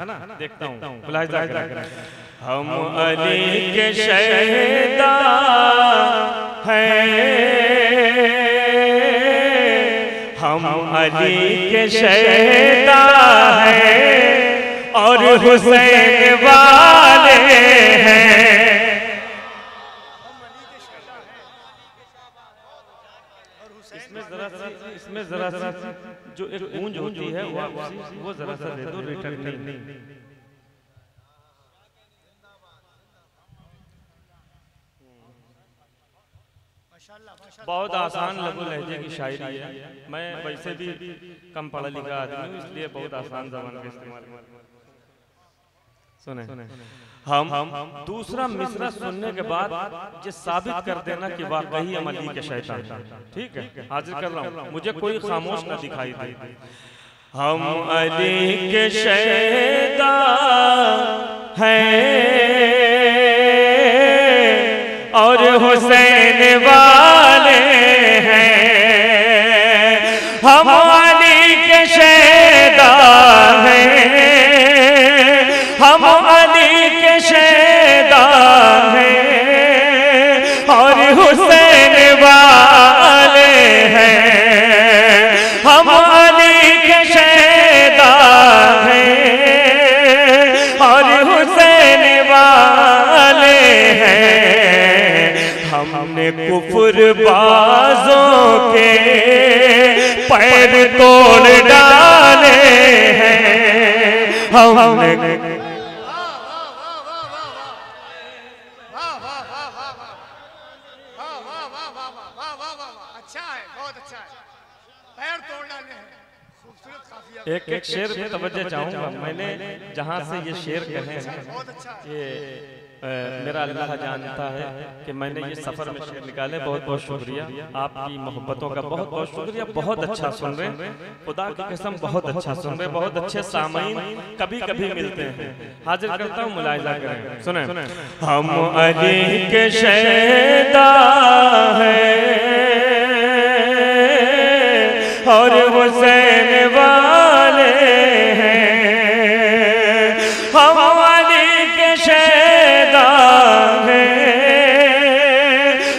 है ना, देखता हूँ मुलाहिजा करें। हम अली के शहदा हैं, हम अली के शहदा हैं और हुसैन वाले हैं। इसमें जरा सा जो एक गूंज होती है वो जरा सा दे दो, रिटर्न नहीं। बहुत आसान लघु लहजे की शायरी है। मैं वैसे भी कम पढ़ा लिखा आदमी हूँ, इसलिए बहुत आसान ज़बान का इस्तेमाल। सुने, हम दूसरा मिसरा सुनने के बाद ये साबित कर देना कि वाकई हम अली के शैतान हैं। ठीक है, हाजिर कर रहा हूँ, मुझे कोई खामोश ना दिखाई दे। हम अली के शैतान हैं और हुसैन वाले हैं। हम अली के शैतान हैं, हम अली के शैतान हैं और हुसैन वाले हैं। हम अली के शैतान हैं और हुसैन वाले हैं। हमने कुफ्र बाजों के पैर तोड़ डाले हैं। हमने एक एक शेर पे तवज्जो चाहूंगा। मैंने जहाँ से ये शेर कहे हैं, ये मेरा अल्लाह जानता है कि मैंने ये सफर में शेर निकाले। बहुत बहुत शुक्रिया, आपकी मोहब्बतों का बहुत बहुत शुक्रिया। बहुत अच्छा सुन रहे हैं, खुदा की कसम बहुत अच्छा सुन रहे हैं। बहुत अच्छे सामईन कभी कभी मिलते हैं। हाजिर करता हूँ, मुलाहिजा करें, सुने। हम अली के शैदा हैं और हुसैन वाले हैं। हम अली के शैदा हैं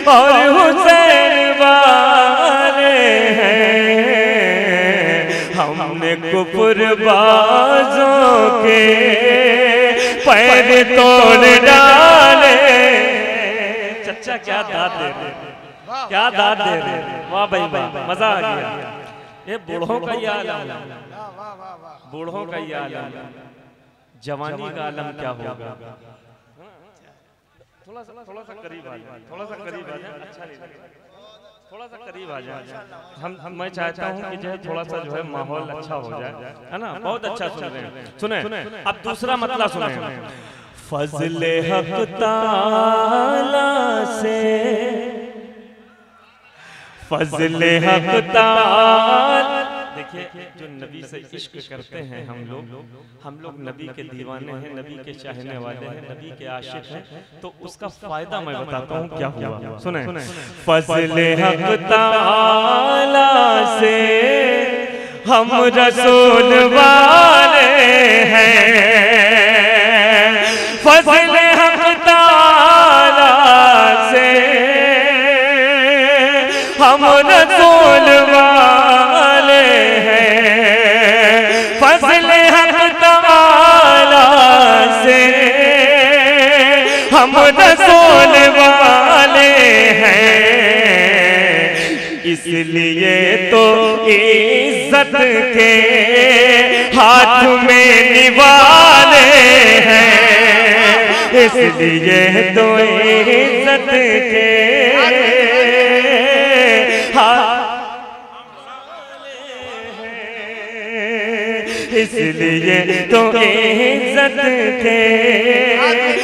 और हुसैन वाले हैं। हमने कुफ्र बाजों के पैर तोड़ डाले। चचा क्या दाद दे रहे, क्या दाद दे रहे। वाह भाई वाह, मजा आ गया। ये बूढ़ों का ये आलम, बूढ़ों का ये आलम, जवानी का आलम क्या होगा। थोड़ा सा करीब आ जाए, थोड़ा सा करीब आ जाए, अच्छा नहीं लगेगा। थोड़ा सा करीब आ जाए। मैं चाहता हूँ कि जो है थोड़ा सा जो है माहौल अच्छा हो जाए, है ना। बहुत अच्छा सुन रहे हैं, सुने। अब दूसरा मतलब सुने। फज़ले हक़ ताला से, फज़ले हक़ ताला। देखिए, जो नबी से इश्क करते हैं हम लोग नबी के दीवाने हैं, नबी के चाहने वाले हैं, नबी के आशिक हैं। तो उसका फायदा मैं बताता हूँ क्या हुआ, सुने। फज़ले हक़ ताला से हम रसूल वाले हैं। फज़ले हक़ ताला से हम रसूल वाले हैं। फज़ले हक़ ताला से हम रसूल वाले हैं। इसलिए तो इज्जत के हाथ में निवाले हैं। इसलिए तो इज्जत के इसलिए तो इज्जत के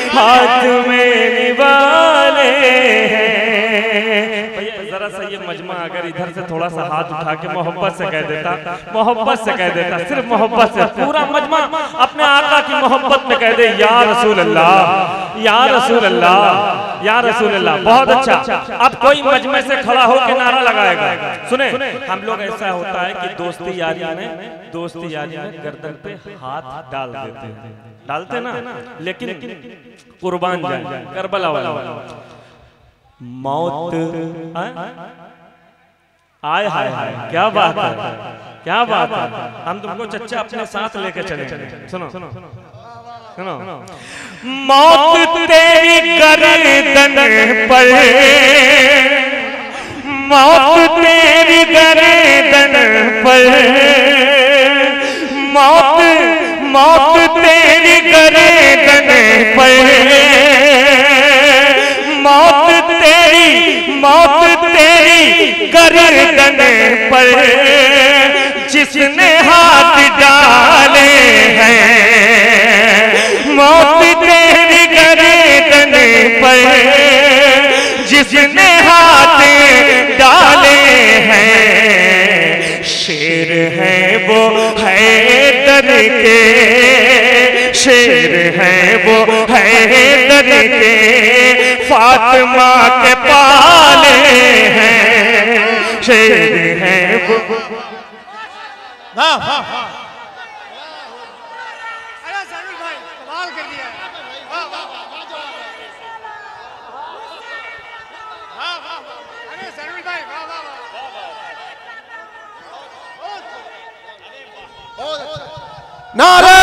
हाथ में निवाले हैं। जरा सा ये मजमा अगर इधर से थोड़ा सा हाथ उठा के मोहब्बत से कह देता, मोहब्बत से कह देता, सिर्फ मोहब्बत से पूरा मजमा अपने आका की मोहब्बत में कह दे, या रसूल अल्लाह, या रसूल अल्लाह, या रसूल अल्लाह, बहुत अच्छा। अब कोई मजमे से खड़ा होकर नारा लगाएगा। सुने, हम लोग ऐसा होता है कि दोस्ती यारी में गर्दन पे हाथ डाल देते हैं, डालते ना, लेकिन कुर्बान जाए करबला वाला मौत आय हाय हाय, क्या बात है, क्या बात है। हम तुमको चच्चा अपने साथ लेके चलेंगे। सुनो सुनो सुनो, मौत तेरी गर्दन पर, मौत तेरी गर्दन पर, मौत तेरी गर्दन पर, मौत तेरी गर्दन पर, जिसने हाथ डाले हैं, मौत तेरी गर्दन पर, जिसने हाथ डाले हैं, शेर है वो हैदर के, शेर है वो हैदर के, फातिमा के पाले हैं, शेर है वो। अरे सैनुल भाई कमाल कर दिया। अरे सैनुल भाई वाह वाह वाह। नारे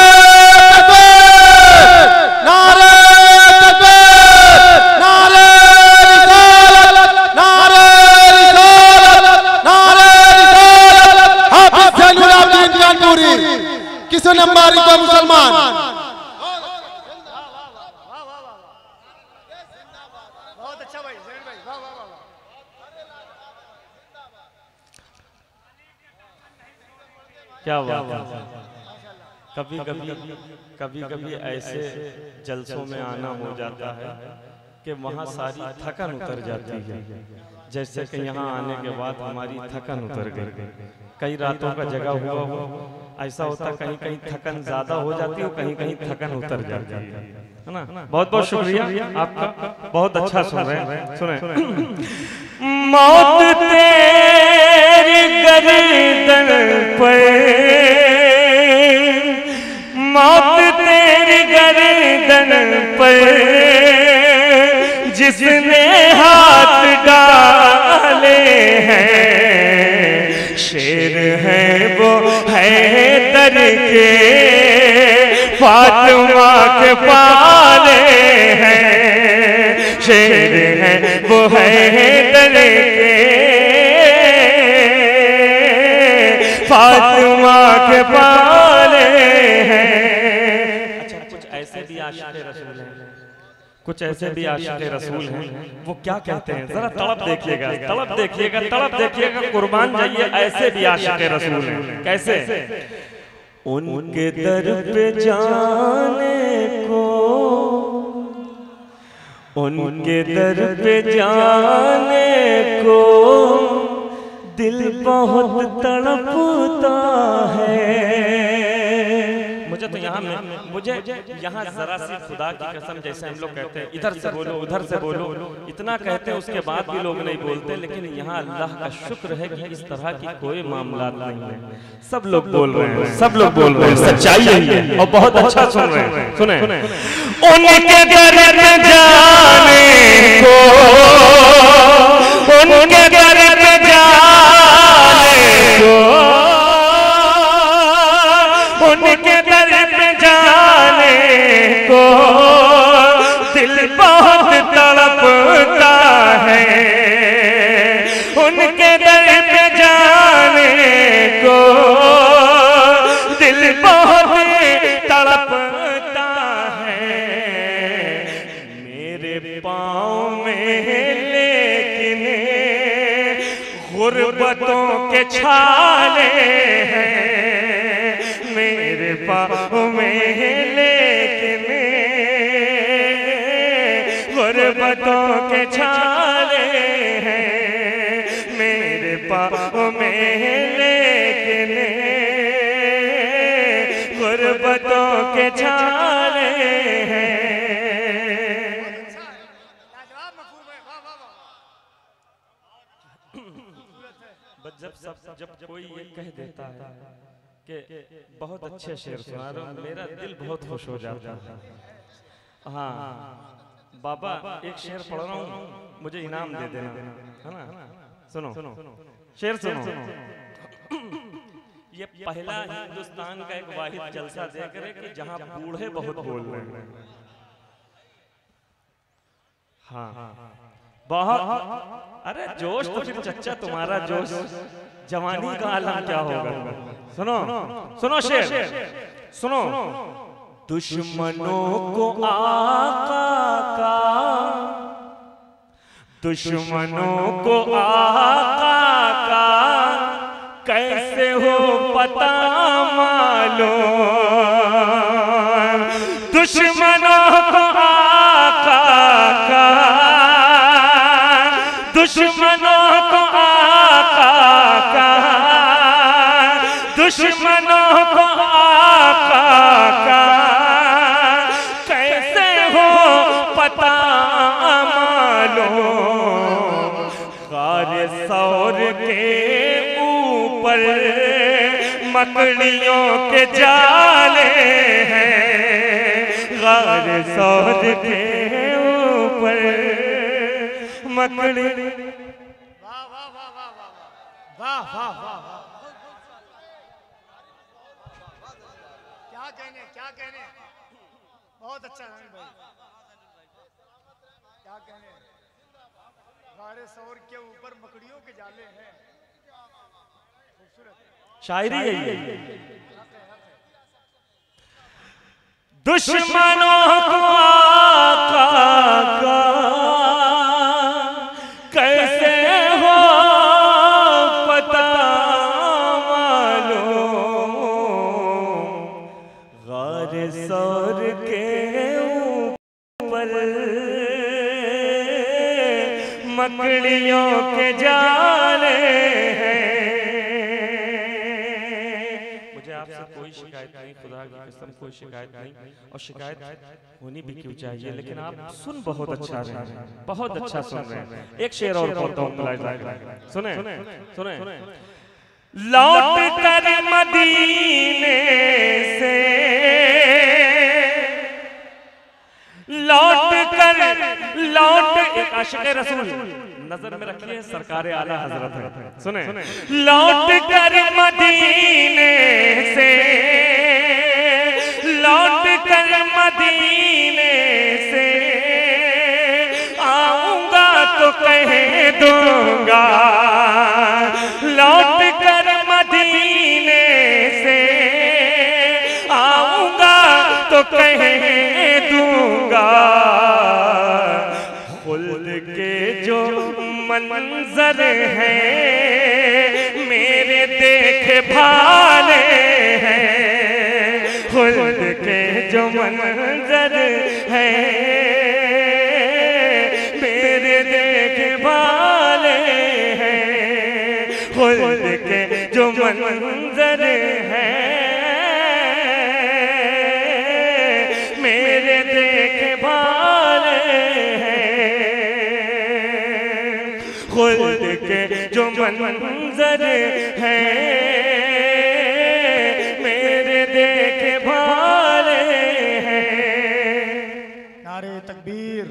नारे नारे नारे हाफिज सैनुल आबदीन कानपुरी, किशन अंबारी का मुसलमान। बहुत अच्छा भाई सैनुल भाई वाह वाह वाह। क्या बात। कभी कभी ऐसे जलसों में आना हो जाता है कि वहाँ सारी थकन उतर जाती है। जैसे कि यहाँ आने के बाद हमारी थकन उतर गई। कई रातों का जगह हुआ हो, ऐसा होता कहीं कहीं थकन ज्यादा हो जाती है, कहीं कहीं थकन उतर जाती है ना। बहुत बहुत शुक्रिया आपका, बहुत अच्छा सुन रहे हैं। सुने, मौत तेरी गर्दन पर, मौत तेरी गर्दन पर, जिसने हाथ डाले हैं, शेर है वो हैदर के, फातिमा के पाले हैं, शेर है वो हैदर के, फातिमा के पाले हैं। अच्छा, कुछ ऐसे भी आशिक़े रसूल हैं, कुछ ऐसे भी आशिक़े रसूल हैं, वो क्या कहते हैं, जरा तड़प देखिएगा, तड़प देखिएगा, तड़प देखिएगा, कुर्बान जाइए। ऐसे भी आशिक़े रसूल हैं, कैसे? उनके दर पे जाने को, उनके दर पे जाने को दिल बहुत तड़पता है। मुझे यहाँ जरा सी खुदा की कसम, जैसे हम लोग कहते हैं इधर से बोलो उधर से बोलो, इतना कहते हैं, उसके बाद भी लोग नहीं बोलते। लेकिन यहाँ अल्लाह का शुक्र है कि इस तरह की कोई मामला नहीं है, सब लोग बोल रहे हैं, सब लोग बोल रहे हैं, सच्चाई है और बहुत अच्छा सुन रहे हैं। सुने, उनके दर पे जाने को, उनके दर पे जाने को, उनके दर पे जाने को दिल बहुत तड़पता है, उनके दर पे जाने को दिल बहुत तड़पता है। मेरे पाँव में लेकिन गुर्बतों के छाले हैं, मेरे पाँव में लेकिन गुर्बतों के छाले हैं, मेरे पाँव में लेकिन गुर्बतों के छाले हैं। जब कोई ये कह देता है कि बहुत अच्छे शेर सुना रहे हो, मेरा दिल बहुत खुश हो जाता है। हाँ बाबा, एक शेर पढ़ रहा हूँ, मुझे इनाम दे देना, है ना? सुनो शेर सुनो। ये पहला हिंदुस्तान का एक वाहिद जलसा देख रहे कि जहाँ बूढ़े बहुत बोल रहे हैं। हाँ बहुत, अरे जोश तो फिर चच्चा तुम्हारा जोश, जवानी का आलम क्या होगा। सुनो सुनो शेर सुनो। दुश्मनों को आका का, दुश्मनों को आका का कैसे हो पता मालूम, दुश्मनों को आका का, दुश्मनों को आका का, दुश्मनों को आका का कैसे हो पता मालूम। गारे सौर के ऊपर मकड़ियों के जाले हैं, गारे सौर के ऊपर मकड़ी। वाह वाह वाह वाह वाह वाह वाह वाह वाह, क्या कहने क्या कहने, बहुत अच्छा रंग भाई, क्या कहने। गारे सौर के ऊपर मकड़ियों के जाले हैं, खूबसूरत शायरी है ये। दुश्मनों को आका का कैसे हो पता मालूम, गारे सौर के ऊपर मकड़ियों के जाले हैं। मुझे आपसे कोई शिकायत नहीं, खुदा की कसम कोई शिकायत नहीं, और शिकायत होनी भी क्यों चाहिए, लेकिन आप सुन बहुत अच्छा रहे हैं, बहुत अच्छा सुन रहे हैं। एक शेर और बोलता हूँ, सुने सुने। लौट कर मदीने से, लौट एक आशिक़ रसूल नजर में रखिए, सरकार आला हजरत है, सुने। लौट कर मदीने से, लौट कर मदीने से आऊंगा तो कह दूंगा, लौट कर मदीने से आऊंगा तो कह दूंगा। खुल्द के जो मंजर हैं मेरे देखे भाले हैं, खुल्द के जो मंजर हैं मेरे देखे भाले हैं, खुल्द के जो मंजर हैं मेरे देखे भाले हैं, खुल्द के जो मंजर हैं मेरे देखे भाले हैं। नारे तकबीर,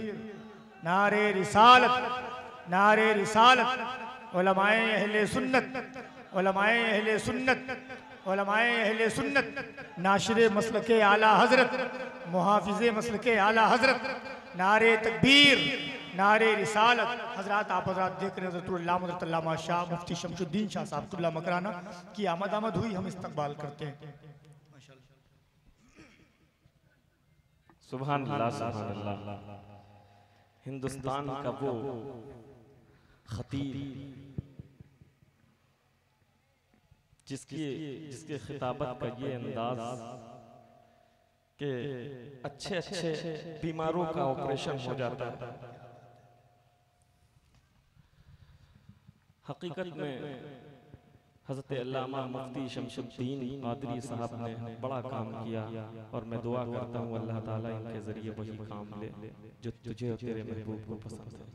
नारे रिसालत, नारे रिसालत। उलमाए अहले सुन्नत, उलमाए अहले सुन्नत, उलमाए अहले सुन्नत, नाशिरे मसलके आला हजरत, मुहाफिजे मसलके आला हजरत। नारे तकबीर, नारे रिसालत। हजरात आप हजरात देख रहे हैं शाह मुफ्ती शमशुद्दीन शाह साहब मकराना की आमद हुई, हम इस्तकबाल करते हैं। सुभान अल्लाह, सुभान अल्लाह। हिंदुस्तान का वो खतीब जिसके खिताबत का ये अंदाज कि अच्छे अच्छे बीमारों का ऑपरेशन हो जाता है। हकीकत में हज़रत अल्लामा मुफ्ती शमशुद्दीन कादरी साहब ने बड़ा काम किया, और मैं दुआ करता हूँ अल्लाह ताला इनके ज़रिए वही काम ले जो तुझे और तेरे महबूब को पसंद है।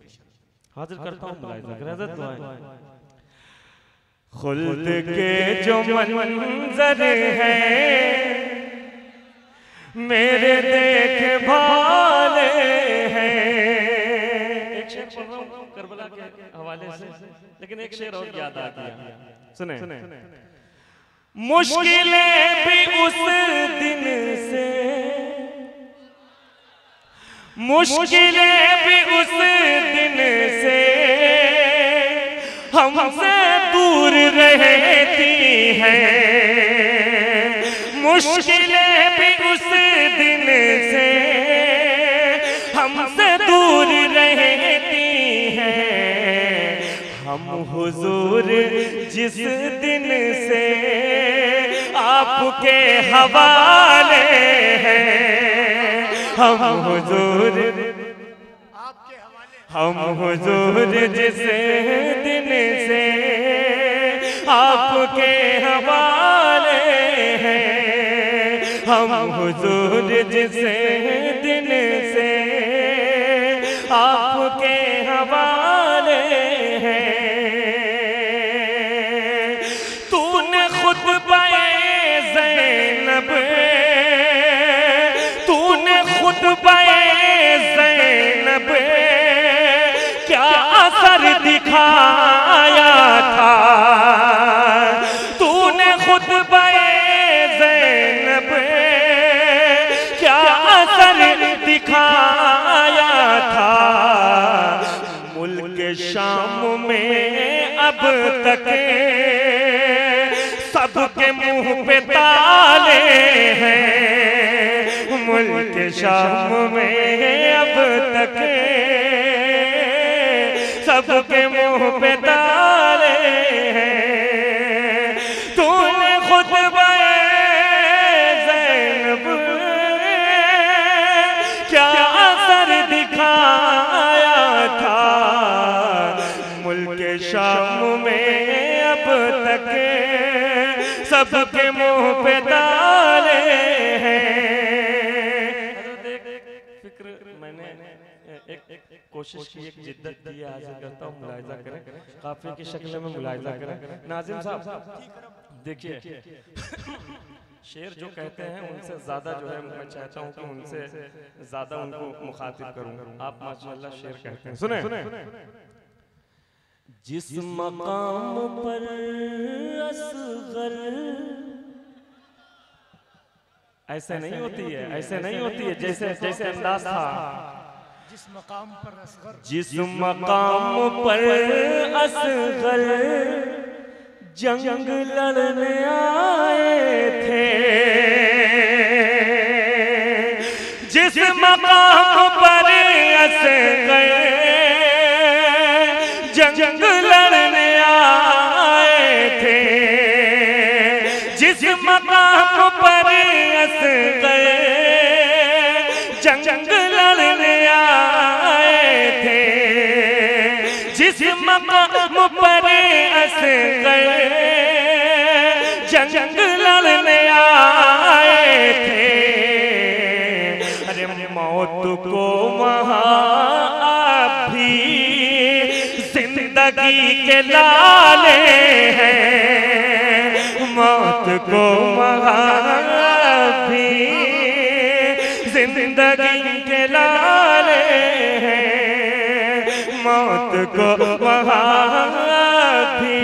हाजिर करता हूँ मुलाहिज़ा, दुआएं। खुल्द के जो मंजर है मेरे देख भाले हैं। एक शेर पढ़ रहा हूँ करबला के हवाले से, लेकिन एक शेर और याद आ गया, सुने। मुश्किलें भी उस दिन से, मुश्किलें भी उस दिन से हमसे दूर रहती हैं। मुश्किलें भी उस दिन से हमसे दूर रहती हैं। हम हुजूर जिस दिन से आपके हवाले हैं, हम हुजूर आपके हवाले, हम हुजूर जिस दिन से आपके हवाले हैं, हम हुजूर जिस दिन से आपके हवाले हैं। तूने खुद पाए ज़ैनब, तूने खुद पाए ज़ैनब क्या असर दिखाया था। तूने खुद पाए ज़ैनब क्या असर दिखाया था। मुल्क शाम में अब तक सबके मुंह पे ताले हैं। मुल्क शाम में अब तक सबके मुंह पे ताले हैं। तूने खुद बाए ज़ैनब क्या असर दिखाया था। मुल्क शाम में अब तक सबके मुंह पे ताले हैं। फिक्र मैंने एक कोशिश की, एक जिद्दत की, हासिल करता हूँ, मुलाहिजा करें, काफिले की शक्ल में मुलाहिजा करें। नाज़िम साहब देखिए, शेर जो कहते हैं उनसे ज्यादा जो है मैं चाहता हूँ कि उनसे ज्यादा उनको मुखातिब करूँ। आप माशाअल्लाह शेर कहते हैं, सुने। जिस मकाम पर असगर, ऐसे नहीं होती है, ऐसे नहीं होती है, जैसे जैसे अंदाज था। जिस मकाम पर असगर, जिस मकाम पर असगर जंग लड़ने आए थे, जिस मकाम पर असगर जंग लड़ने आए थे, जिस मकाम पर असगर जंग लड़ने आए थे, जिस मकाम पर असगर जंग लड़ने आए थे। अरे मौत को वहाँ भी जिंदगी के लाले हैं। मौत को वहाँ भी जिंदगी के लाले हैं। मौत को वहाँ भी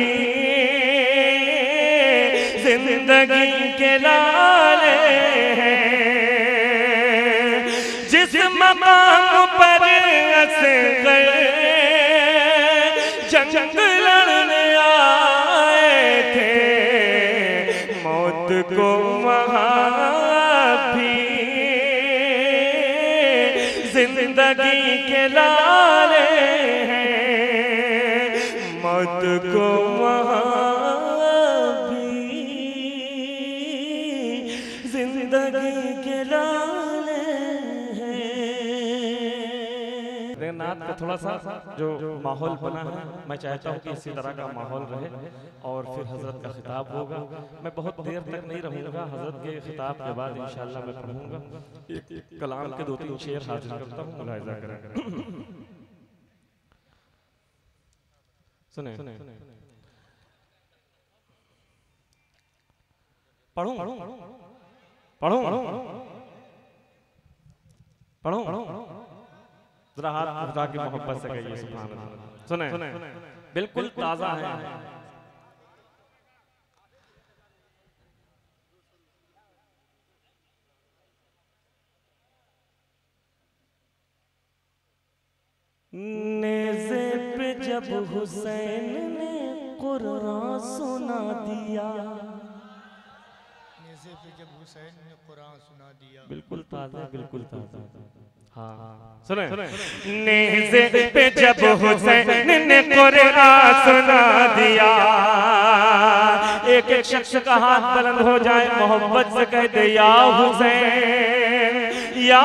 जिंदगी के लाले हैं। जिस मकाम पर असगर जंग लड़ने आए थे, मौत को वहाँ भी जिंदगी के लाले हैं। मौत को वहाँ भी जिंदगी के लाले हैं। नात का थोड़ा सा जो माहौल बना है, मैं चाहता हूँ कि इसी तरह का माहौल रहे और फिर हजरत का खिताब होगा। मैं बहुत देर तक नहीं रहूँगा, हजरत के खिताब के बाद इंशाअल्लाह मैं पढ़ूँगा। एक कलाम के 2-3 शेर हाजिर करता हूँ, मुलाहिजा करें। सुने। पढ़ो पढ़ो पढ़ो जरा हाथ उठा के मोहब्बत से कहिए सुभान अल्लाह। सुने बिल्कुल ताजा है। नेज़े पे जब हुसैन ने कुरान सुना दिया, नेज़े पे जब हुसैन ने कुरान सुना दिया, बिल्कुल ताज़ा बिल्कुल ताज़ा। हाँ सुने नेज़े पे जब हुसैन ने कुरान सुना दिया, एक एक शख्स का हाथ बुलंद हो जाए, मोहब्बत से कह दे या हुसैन या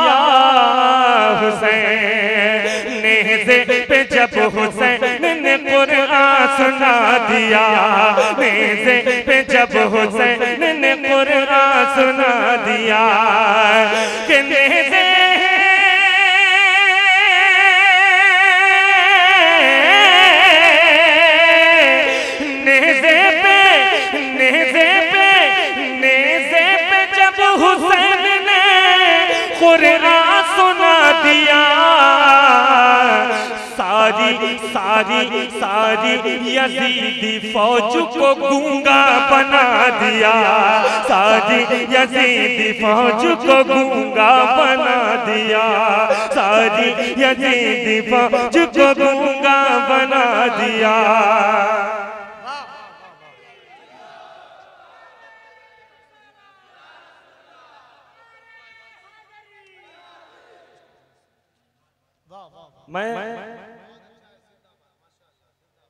हुसैन। नेज़े पे जब हुसैन ने कुरान सुना दिया, नेज़े पे जब हुसैन ने कुरान सुना दिया कि नेज़े हुसैन ने कुरान सुना दिया, सारी सारी सारी यजीदी फौज को गूंगा बना दिया, सारी यजीदी फौज को गूंगा बना दिया, सारी यजीदी फौज को गूंगा बना दिया। मैं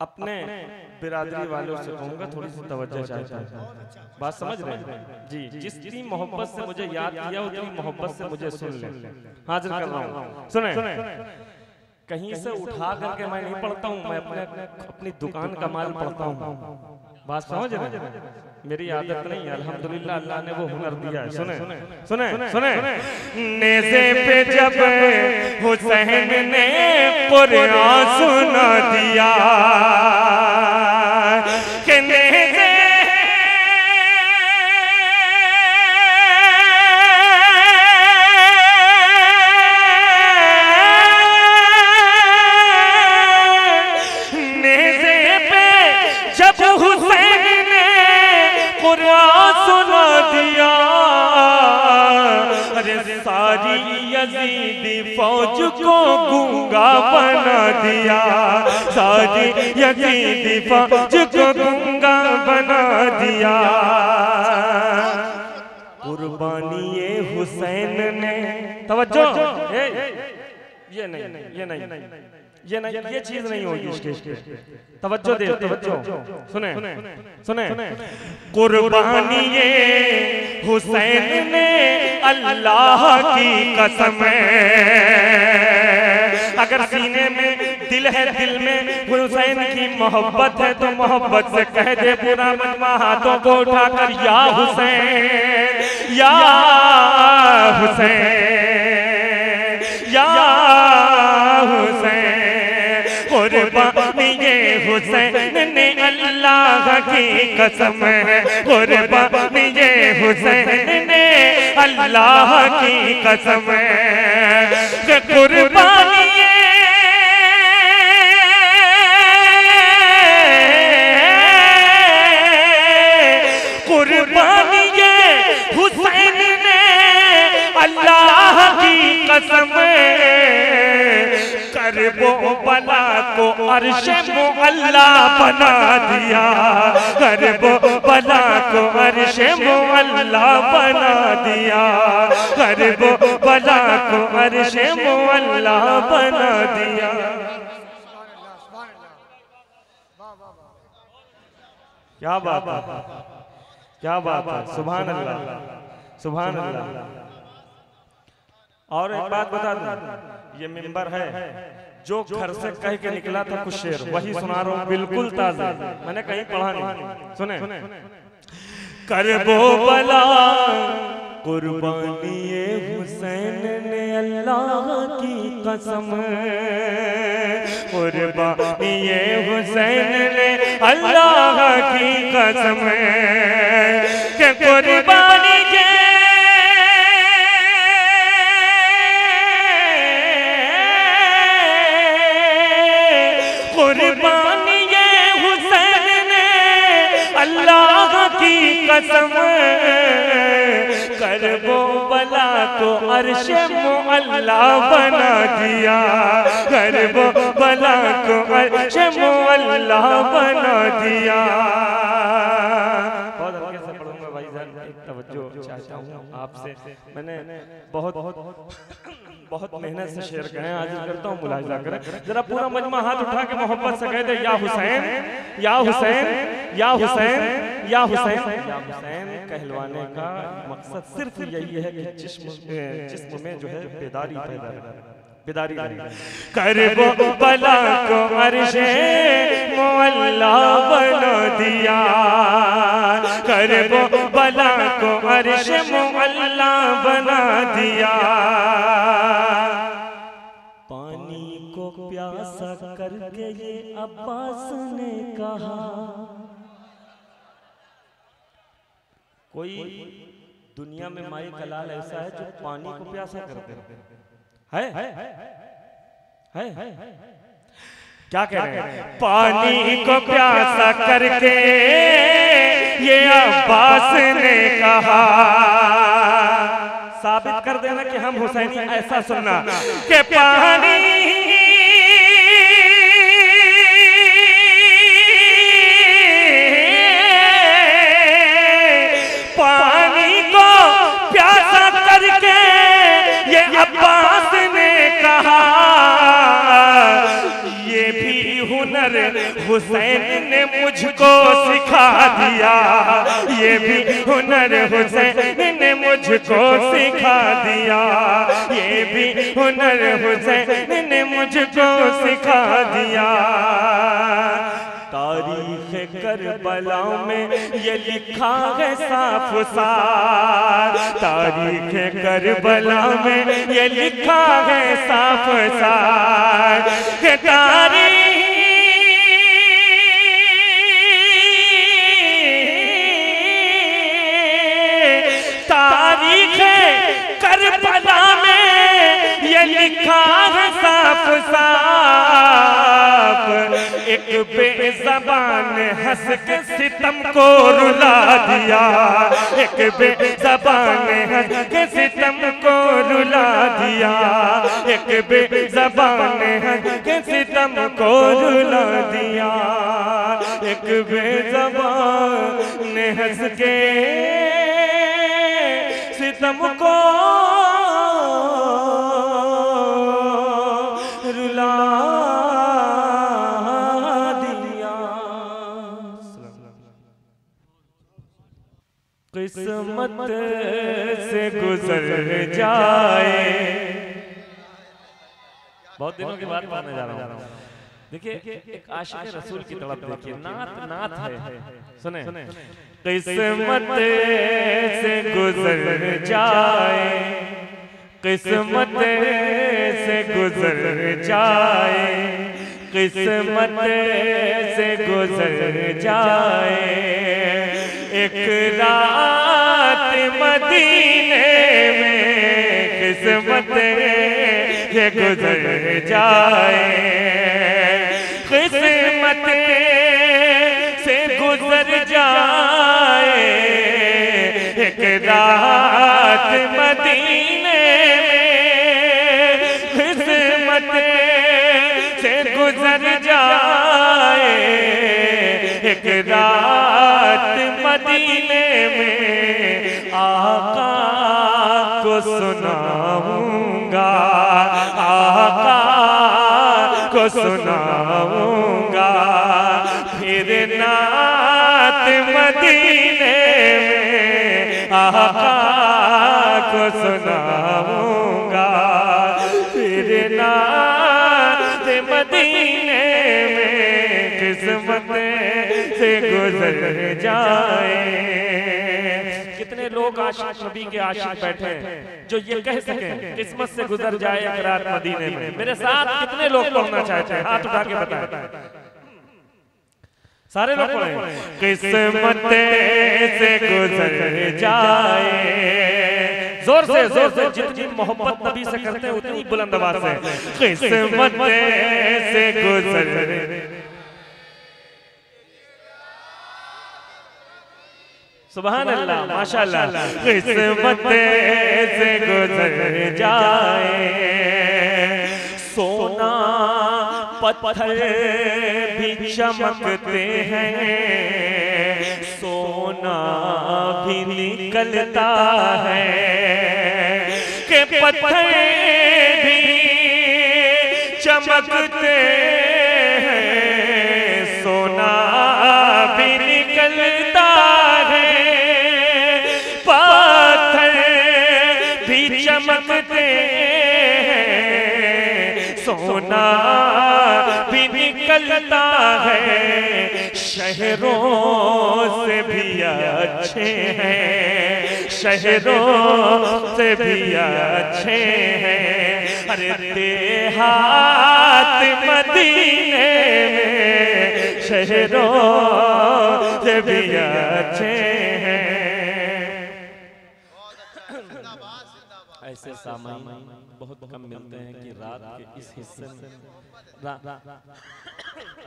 अपने बिरादरी वालों से कहूंगा थोड़ी सी तवज्जो चाहता हूं, बात समझ रहे हैं जी। जितनी मोहब्बत से मुझे याद किया उतनी मोहब्बत से मुझे सुन ले, हाजिर कर रहा हूं। सुने कहीं से उठा करके मैं नहीं पढ़ता हूं, मैं अपनी दुकान का माल पढ़ता हूं, बात समझ रहे हैं। मेरी आदत नहीं है, अल्हम्दुलिल्लाह अल्लाह ने वो हुनर दिया है। सुने सुने सुने नेज़े पे जब हुसैन ने कुरान सुना दिया कि नेज़े पे जब हुसैन कुरान सुना दिया, अरे सारी यजीदी फौज को गूंगा बना दिया, सारी यजीदी फौज को गूंगा बना दिया। कुर्बानी ये हुसैन ने, तवज्जो ये नहीं ये नहीं, ये चीज नहीं होगी स्टेज पे, तवज्जो दे तवज्जो। सुने सुने कुर्बानी ये हुसैन ने अल्लाह की कसम है, अगर सीने में दिल है, दिल में हुसैन की मोहब्बत है तो मोहब्बत से कह दे पूरा मजमा हाथों को उठाकर या हुसैन या हुसैन या हुसैन। कुर्बानी ये हुसैन ने अल्लाह की कसम है, कुर्बानी ये हुसैन ने अल्लाह की कसम है, कुर्बानी कुर्बानी ये हुसैन ने अल्लाह की कसम करबो बला को अर्शे मुअल्ला बना दिया, करबो बला को अर्शे मुअल्ला बना दिया, करबो बला को अर्शे मुअल्ला बना दिया। क्या बात है, क्या बात है, सुभान अल्लाह सुभान अल्लाह। और एक बात बता दूं, ये मिंबर है जो घर से कह के निकला था कुछ शेर वही सुना रहा हूँ, बिल्कुल ताज़ा, मैंने कहीं पढ़ा नहीं। सुने करबो बला कुर्बानी ये हुसैन ने अल्लाह की कसम, कुर्बानी ये हुसैन ने अल्लाह की कसम के कुर्बानी के कुर्बानी ये हुसैन ने अल्लाह की कसम करबो बला को अर्श मुअल्ला बना दिया, करबो बला को अर्श मुअल्ला बना दिया। बहुत हल्के से पढ़ूंगा भाईजान, एक तवज्जो चाहता हूँ आपसे। मैंने बहुत मेहनत से शेर कहे, आज करता हूँ मुलाहिजा करें जरा। पूरा मजमा हाथ उठा के मोहब्बत से कहते या हुसैन या हुसैन या हुसैन या हुसैन। या हुसैन कहलवाने का मकसद सिर्फ यही है कि जिस्म में जो है बेदारी पैदा बेदारी करबो बला को अर्शे मुअल्ला बना दिया, करबो बला को अर्शे मुअल्ला बना दिया। पानी को प्यासा करके ये अब्बास ने कहा। कोई दुनिया में माई का लाल ऐसा है जो पानी को प्यासा करते है? क्या कह रहे हैं? पानी को प्यासा करके ये अब्बास ने कहा। साबित कर देना कि हम हुसैनी, ऐसा सुनना कि पानी को प्यासा करके ये अब्बास ने कहा। ये भी हुनर हुसैन ने मुझको सिखा दिया, ये भी हुनर हुसैन ने मुझको सिखा दिया, ये भी हुनर हुसैन ने मुझको सिखा दिया। तारीख़ करबला में ये लिखा है साफ साफ, तारीख़ करबला में ये लिखा है साफ साफ कि तारीख़ करबला में ये लिखा है साफ साफ। एक बेज़बान हंस के सितम को रुला दिया, एक बेज़बान हंस के सितम को रुला दिया, एक बेज़बान हंस के सितम को रुला दिया, एक बेज़बान हंस के सितम को रुला किस्मत से गुजर जाए। बहुत दिनों के बाद पढ़ने जा रहा हूँ। देखिए एक आशिक रसूल की तड़प देखिए, नात है, सुने। किस्मत से गुजर जाए, किस्मत से गुजर जाए, किस्मत से गुजर जाए। एक रात मदीने में किस्मत ये गुजर जाए, किस्मत से गुजर जाए। एक रात मदीने में किस्मत से गुजर जाए। एक रात मदीने में आका को सुनाऊंगा, आका को सुनाऊंगा। फिर नात मदीने में आका को सुनाऊंगा। फिर नात मदीने में किस्मत से गुजर जाए। कितने लोग आशिक नबी के आशिक बैठे हैं जो ये कह सकें किस्मत से गुजर जाए एक रात मदीने में। मेरे साथ कितने लोग पढ़ना चाहते हैं? हाथ उठा के बताएं। सारे लोग पढ़े। किस्मत से गुजर जाए, जोर से जितनी मोहब्बत नबी से करते हैं उतनी बुलंद आवाज से। किस्मत से गुजर, सुभान अल्लाह, माशाअल्लाह। किस्मत से गुजर जाए, सोना पत्थर भी चमकते हैं, सोना भी निकलता है, कि पत्थर भी चमकते हैं, सोना भी निकलता है, पत्थर भी चमकते हैं, सोना भी निकलता है, शहरों से भी अच्छे हैं, शहरों से भी अच्छे हैं, अरे देहात मदीने में शहरों से भी अच्छे हैं। ऐसे सामान बहुत कम मिलते हैं कि रात के इस हिस्से में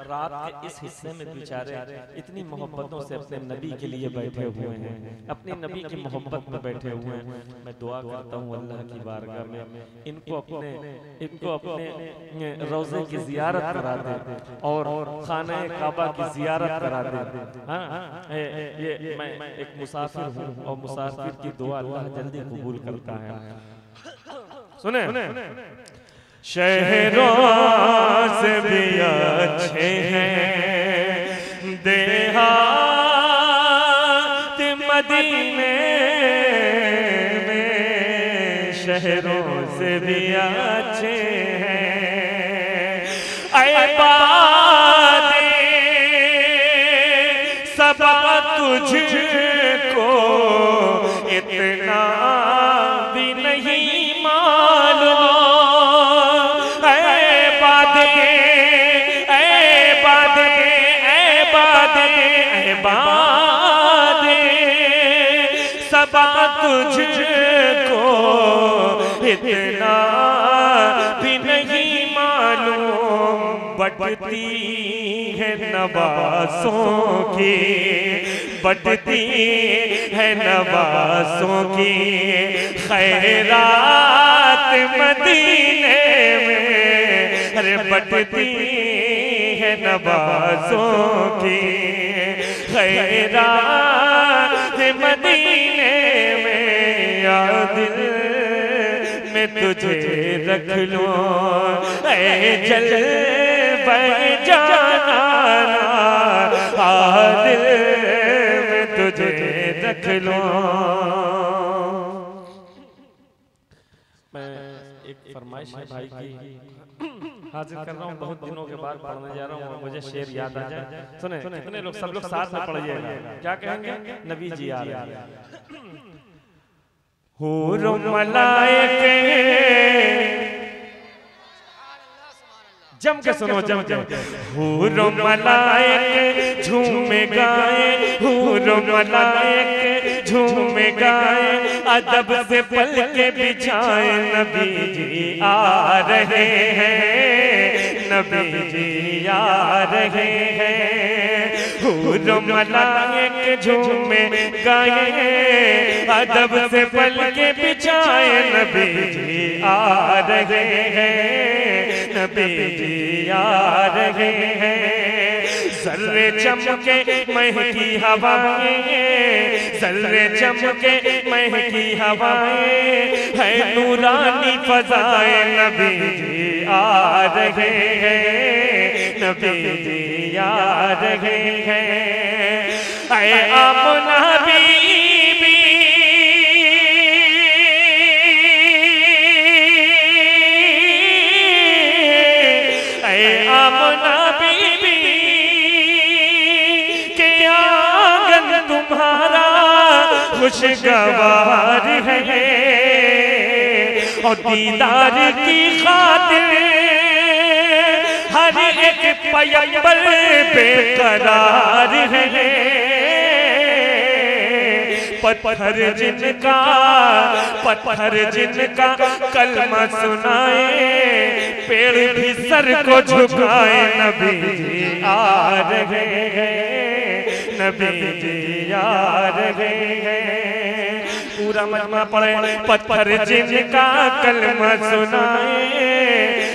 रात के इस हिस्से में बेचारे इतनी मोहब्बतों से अपने नबी के लिए बैठे हुए हैं, अपने नबी की मोहब्बत में बैठे हुए हैं। मैं दुआ करता हूँ अल्लाह की बारगाह में इनको अपने रोज़े की ज़ियारत करा दे और खाना काबा की ज़ियारत करा दे। हाँ, ये मैं एक मुसाफिर हूँ और मुसाफिर की दुआ अल्लाह जल्दी कबूल करता है। सुने, शहरों से भी अच्छे हैं देहात मदीने में, शहरों से भी अच्छे हैं, ऐबादे सबा तुझको इतना भी नहीं मालूम, सबा तुझको इतना भी नहीं मालूम, बढ़ती है नवासों की, बढ़ती है नवासों की, खैरात मदीने में, अरे बढ़ती है नवासों की, खैरात मदीने में, या दिल में तुझे रख लो, ऐ जल जाना, आ दिल में तुझे रख लो। मैं एक फरमाइश है भाई की हाजिर कर रहा हूँ, बहुत दिनों के बाद पढ़ने जा रहा हूँ, मुझे शेर याद आ जाए। सुने, कितने लोग, सब लोग साथ में पढ़िएगा। क्या कहेंगे? नबी जी आ रहे हैं। हूर मलाइके, जम के सुनो, जम के। हूर मलाइके झूमे गाए, हूर मलाइके झूमे गाए, अदब से पल के बिछाए, नबी जी आ रहे हैं, नबी जी आ रहे हैं। हूर मलाइके झूमे गाए, अदब से पल के बिछाए, नबी जी आ रहे हैं, नबी जी आ रहे हैं। सर्रे चमके महकी हवाएं, सर्रे चमके महकी हवाएं, है नूरानी फजाए, नबी जी आ रहे हैं, नबी जी आ रहे हैं। ऐ आमना बीबी, ऐ आमना बीबी के आंगन तुम्हारा खुशगवार है, और दीदार की खातिर हर एक पैगंबर बेकरार है, पत्थर जिनका कलमा सुनाए, पेड़ भी सर को झुकाए, नबी जी आ रहे हैं, नबी जी आ रहे हैं। पूरा मजमा पढ़े, पत्थर जिनका कलमा सुनाए,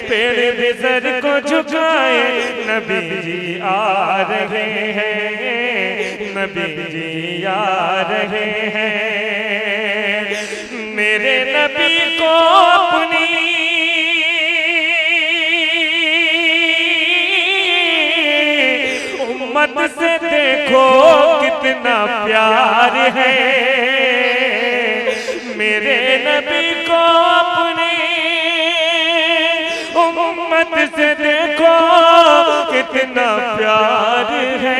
पेड़ भी सर को झुकाए, नबी जी आ रहे हैं, नबी जी आ रहे हैं। मेरे नबी को अपनी उम्मत से देखो कितना प्यार है, मेरे नबी को अपनी उम्मत से देखो कितना प्यार है।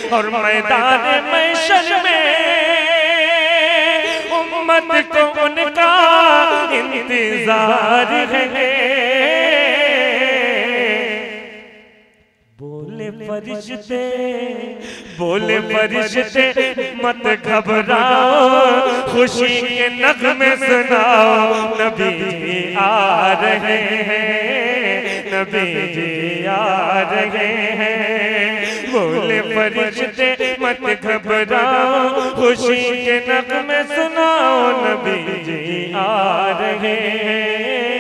और मैदान महशर में उम्मत को उनका इंतजार है। बोले फरिश्ते मत घबराओ, खुशी के नगमे सुनाओ, नबी जी आ रहे हैं, नबी जी आ रहे हैं। बोले फरिश्ते मत घबराओ, खुशी के नगमे सुनाओ, नबी जी आ रहे हैं,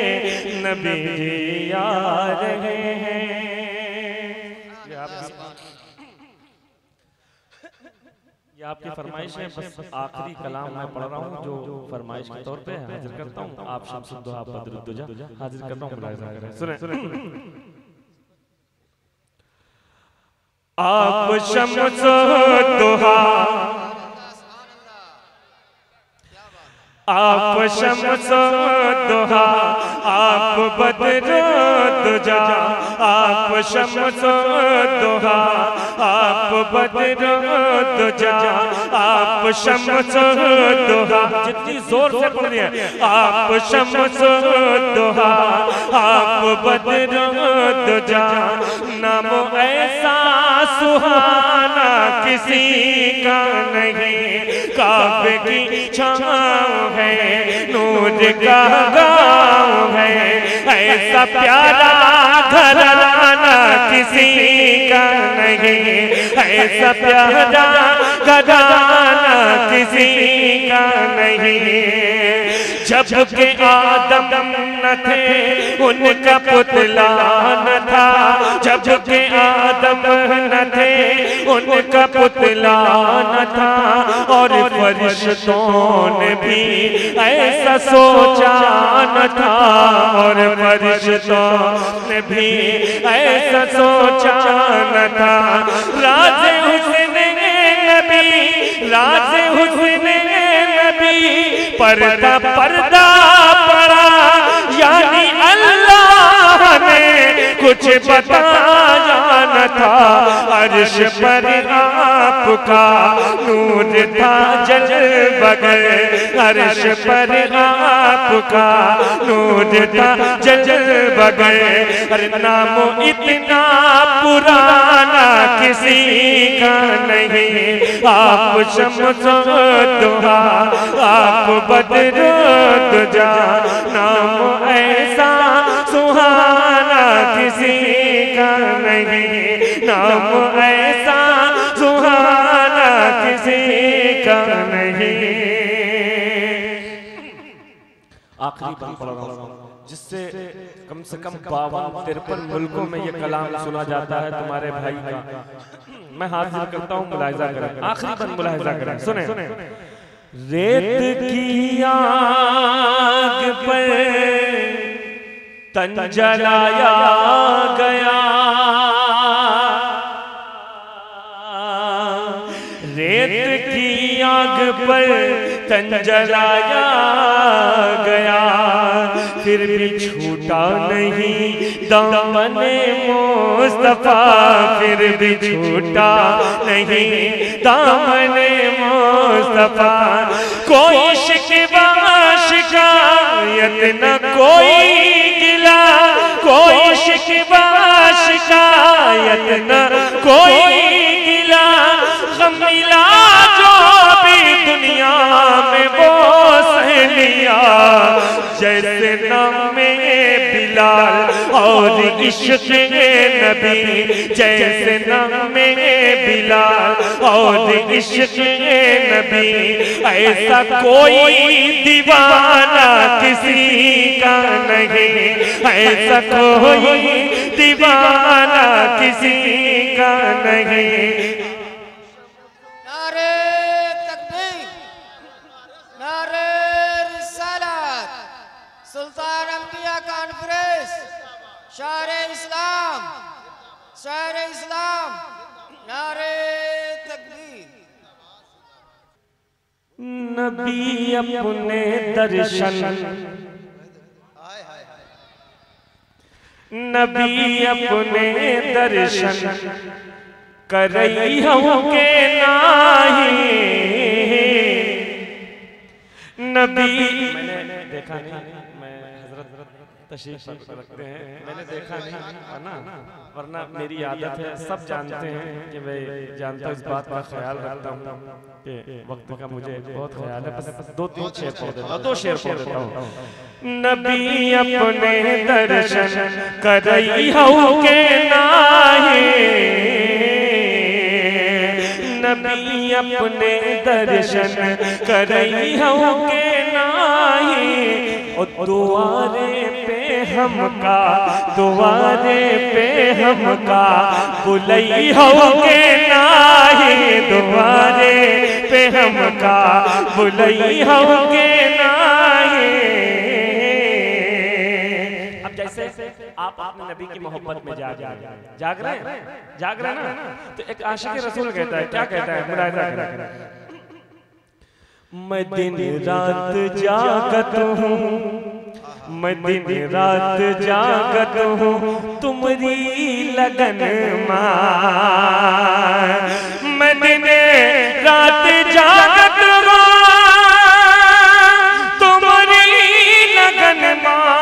नबी जी आ रहे हैं। ये आपकी फरमाइश है, बस आखिरी कलाम मैं पढ़ रहा हूँ जो फरमाइश के तौर पे हाजिर करता हूँ। आप शम्सुद्दोहा बद्रुद्दुजा हाजिर करता हूँ, मुलाहिजा करें। सुने आप शम्सुद्दोहा, आप शम्सुद्दोहा, आप बद्रुद्दुजा, आप शम्सुद्दोहा, आप बद्रुद्दुजा, आप शम्सुद्दोहा। जितनी जोर से पढ़ दिया, आप शम्सुद्दोहा, आप बद्रुद्दुजा। नामो ऐसा सुहाना किसी का नहीं, काबे की छाँव है, नूर का गाँव है, ऐसा प्यारा घराना किसी का नहीं, ऐसा प्यारा घराना किसी का नहीं। जब के आदम न थे उनका पुतला न था, जब के आदम न थे उनका पुतला न था, और फरिश्तों ने भी ऐसा सोचा न था, और फरिश्तों ने भी ऐसा सोचा न था। राज हुस्न नबी, राज हुस्न नबी, पर्दा पर्दा पड़ा, यानी अल्लाह ने कुछ बताया न था। अर्श पर आपका नूर था जल बगल, अर्श पर आपका नूर था जल बगल। अरे नाम इतना पुराना किसी का नहीं, आप शम्सुद्दोहा, आप बद्रुद्दुजा। नाम ऐसा सुहाना किसी का नहीं, नाम ऐसा सुहाना किसी का नहीं। आखिरी बात पढ़ रहा हूँ जिससे कम से कम 52-53 मुल्कों में ये कलाम सुना जाता है तुम्हारे भाई का। मैं हाजिर करता हूँ, मुलाहिजा करें, आखिरी बात मुलाहिजा करें। सुने, रेत की आग पर तन जलाया गया, रेत की आग पर तन जलाया गया, फिर भी छूटा नहीं दामने मुस्तफा, फिर भी छूटा नहीं दामने मुस्तफा। कोई शिकवा शिकायत न कोई गिला, कोई शिकवा शिकायत न कोई गिला, गम मिला जो भी दुनिया में वो सह लिया। जैसे नाम में बिलाल और इश्क नबी, जैसे नाम में बिलाल और इश्क नबी, ऐसा कोई दीवाना किसी का नहीं, ऐसा कोई दीवाना किसी का नहीं। नारे तकबीर, नारे रिसालत, सुल्तान अंबिया कॉन्फ्रेंस, शायर इस्लाम, शायर इस्लाम, नारे तकबीर। नबी अपने दर्शन, नबी अपने दर्शन करई हूँ के नाही। नबी मैंने देखा नहीं, मैं हजरत तशरीफ रखते हैं, मैंने देखा नहीं वरना मेरी आदत है, सब जानते हैं कि मैं जानता हूँ, इस बात का ख्याल रखता हूँ कि वक्त का मुझे बहुत ख्याल है। बस दो शेर पढ़ देता हूँ, 2 शेर पढ़ देता हूँ। नबी अपने दर्शन करई हूँ के नाही, नबी अपने दर्शन करई हूँ के नाही। और दुआरे पे हमका, दुआरे पे हमका बुलई हूँ के नाही, दुआरे पे हमका बुलई हूँ के नाही। अब जैसे आप अपने नबी की मोहब्बत में जाग रहे हैं ना, तो एक आशिक रसूल कहता है, क्या कहता है, मुलाहिजा करें। मैं दिन रात जागत हूँ, मैं दिन रात जागत हूँ तुम्हारी लगन मां। मैं दिन रात जागत हूँ तुम्हारी लगन मां।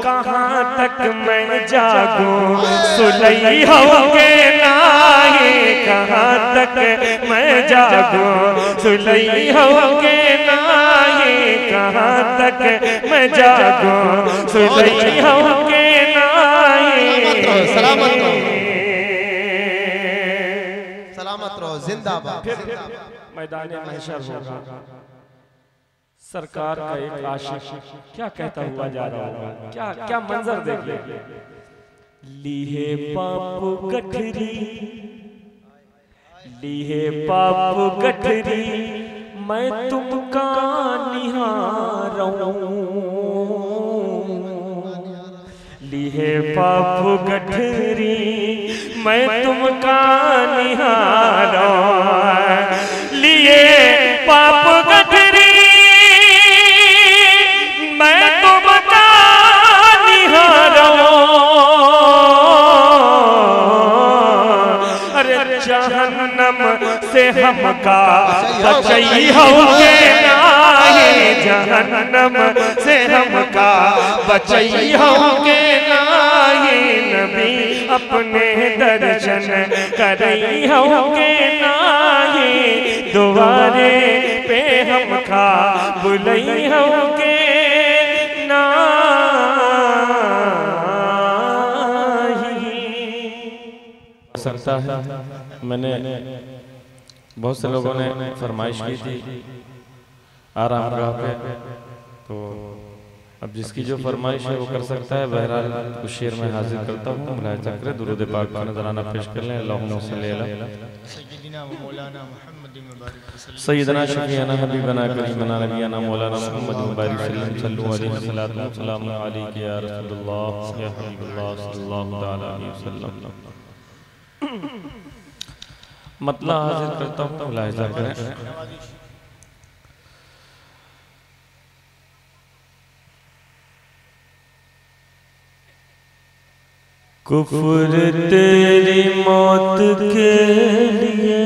कहाँ तक मैं जागूं सुलई होगे नाही, कहाँ तक मैं जागूं सुलई होगे नाही, कहाँ तक मैं जागूं सुलई होगे नाही। सलामत रहो, सलामत रहो, जिंदाबाद। मैदान महशर होगा, सरकार का एक आशिक क्या कहता हुआ जा रहा होगा, क्या क्या मंजर देखिए। लीहे पाप गठरी, लीहे पाप गठरी, मैं तुमका निहारूं। लीहे पाप गठरी, मैं तुमका निहारूं। लिए पाप गठरी, मैं तुमका निहारूं। अरे जहन्नम से हमका बचई होगे नाही, जहन्नम से हमका बचई होगे नाही। नबी अपने दर्शन करई होगे नाही, दुआरे पे हमका बुलई होगे सकता है। मैंने बहुत से लोगों ने फरमाइश की थी आराम गाह पे, तो अब जिसकी जो फरमाइश है वो कर सकता है। बहरहाल कुछ शेर में हाजिर करता हूँ, मुलाहिजा करें, दुरूद पाक का नजराना पेश कर लें। अल्लाहुम्मा सल्ली अला सय्यदना शफीअना हबीबना करीमना नबियना मौलाना मुहम्मद मुबारक सल्लल्लाहु अलैहि वसल्लम अलैहि या रसूलुल्लाह या हबीबुल्लाह सल्लल्लाहु तआला अलैहि वसल्लम। मतलब हाजिर करता हूँ, मुलाहिजा करें। कुफ्र तेरी मौत के लिए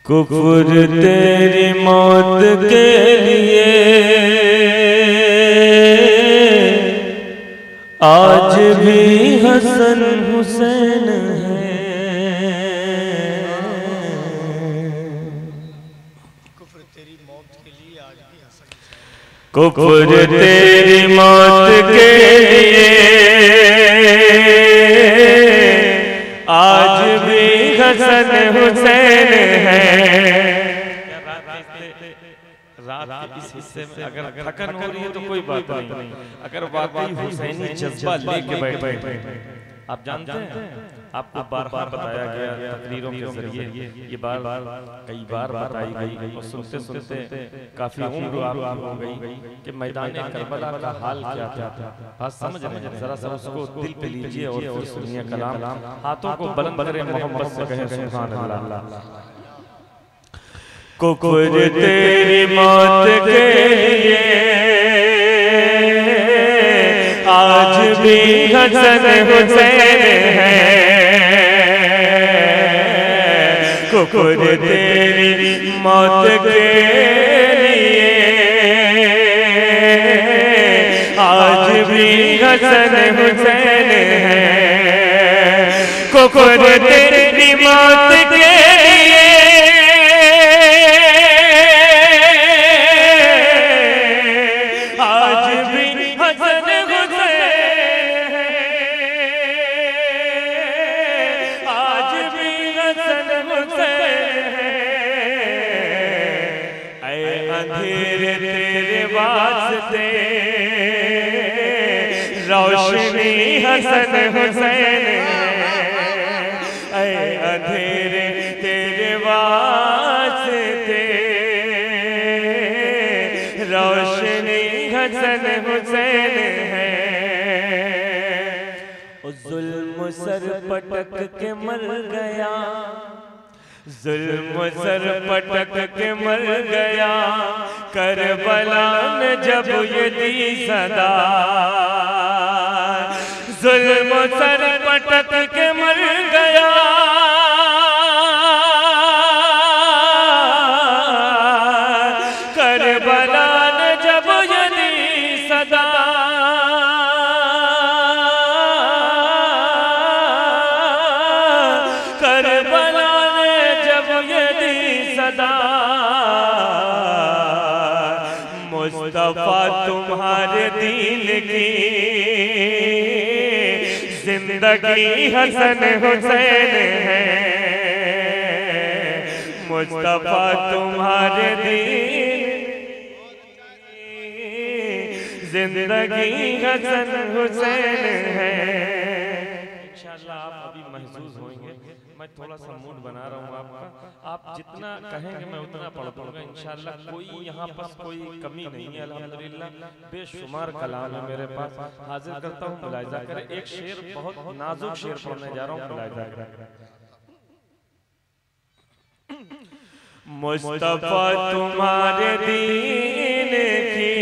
कुफर तेरी मौत के लिए आज भी हसन हुसैन है। कुफ्र तेरी मौत के लिए आज भी हसन, कुफर तेरी मौत के लिए आज भी हसन हुसैन है। रात के इस हिस्से में अगर थकन हो रही है तो कोई बात नहीं, अगर वाकई हुसैनी जज्बा लेके बैठे, आप जानते हैं आपको बार-बार बताया गया तकरीरों के जरिए, ये बार कई बार बताई गई और सुनते सुनते काफी उम्र आप हो गई कि मैदान करबला का हाल क्या था। बात समझ रहे हैं, जरा सा उसको दिल पे लीजिए और फिर सुनिए कलाम। हाथों को बुलंद करें, मोहम्मद से कहें सुभान अल्लाह। कुफर तेरी मौत के लिए आज भी हसन हुसैन है। कुफर तेरी मौत के लिए आज भी हसन हुसैन है। कुफर तेरी मौत के रोशनी हसन हुसैन है। अंधेरे तेरे वास्ते रोशनी हसन हुसैन है। जुल्म सर पटक के मर गया, जुल्म सर पटक के मर गया, करबला ने जब ये दी सदा। जुल्म सर पटक के मर गया, करबला ने जब ये दी सदा। करबला ने जब ये दी सदा। मुस्तफा तुम्हारे दीन की जिंदगी हसन हुसैन है। मुस्तफा तुम्हारे दीन जिंदगी हसन हुसैन है। इंशाअल्लाह आप अभी महसूस होंगे, मैं थोड़ा सा मूड बना रहा हूँ आपका। आप जितना कहेंगे मैं उतना पढ़ दूंगा इंशाअल्लाह। कोई यहाँ पर कोई कमी नहीं है, अल्हम्दुलिल्लाह बेशुमार कलाम है मेरे पास। हाजिर करता हूँ, मुलाहिजा करें। एक शेर, बहुत नाजुक शेर पढ़ने जा रहा हूँ, मुलाहिजा करें। मुस्तफा तुम्हारे दीन की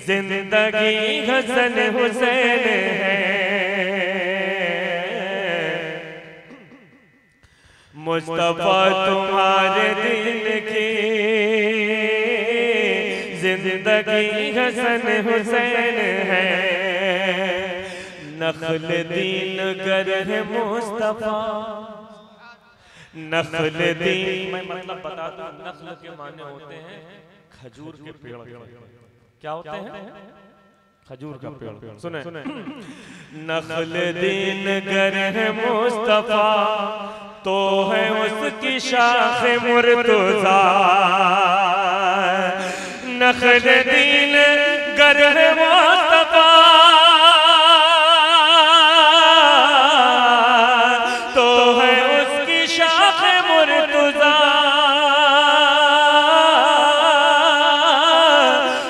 जिंदगी हसन हुसैन है। मुस्तफा तुम्हारे दिन की जिंदगी हसन हुसैन है। नखल दीन गर है मुस्तफा, नखल दीन मैं मतलब बता दूं, नखल के माने होते हैं खजूर के पेड़। क्या होते हैं? खजूर का पेड़। सुने, नखल दीन गर है मुस्तफा, तो है उसकी शाख मुर्तज़ा। नखल दीन गर है मुस्तफा, तो है उसकी शाख मुर्तज़ा।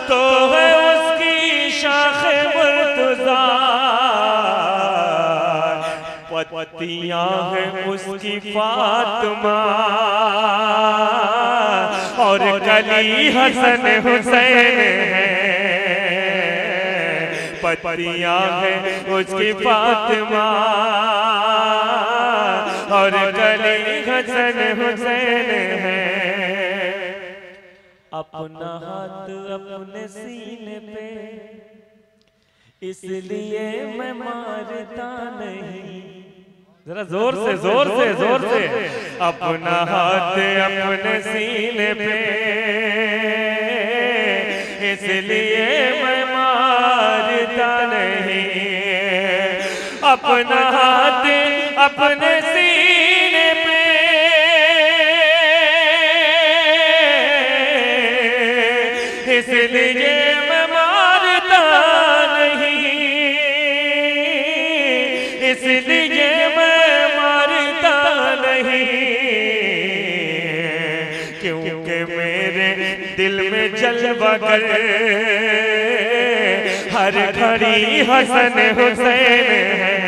तो है उसकी शाख मुर्तज़ा। पत्तियां हैं उसकी फातिमा, और कली हसन हुसैन है। पत्तियां हैं उसकी फातिमा, और कली हसन हुसैन है। अपना हाथ अपने सीने पे इसलिए मैं मारता नहीं। जरा जोर से जोर से जोर से। अपना हाथ अपने सीने पे इसलिए मैं मारता नहीं। अपना हाथ अपने सीने पे इसलिए मैं मारता नहीं। इसलिए मैं मारता नहीं, क्योंकि मेरे दिल में जलवागर हर घड़ी हसन हुसैन है।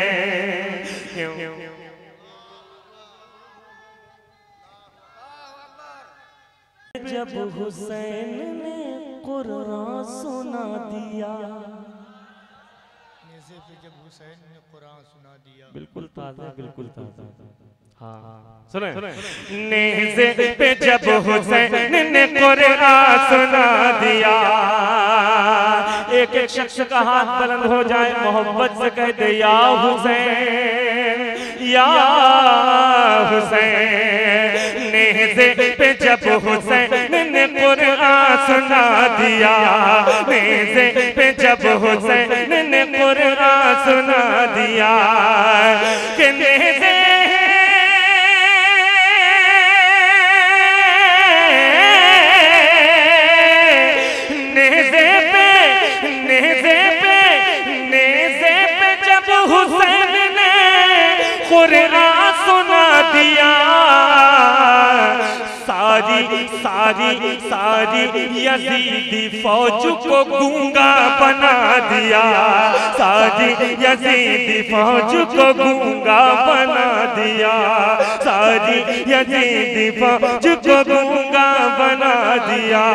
जब हुसैन ने कुरान सुना दिया, जब हुसैन ने कुरान सुना दिया, बिल्कुल ताज़ा बिल्कुल ताज़ा। हाँ सुने। नेज़े पे जब हुसैन ने कुरान सुना दिया, एक एक शख्स का हाथ बुलंद हो जाए, मोहब्बत से कह दे या हुसैन या हुसैन। नेज़े पे जब हुसैन ने कुरान सुना दिया, नेज़े पे जब हुसैन ने कुरान सुना दिया, कि नेज़े जब हुसैन ने कुरान सुना दिया, सारी सारी सारी यजीदी फौज को गूंगा बना दिया। सारी यजीदी फौज को गूंगा बना दिया। सारी यजीदी फौज को गूंगा बना दिया।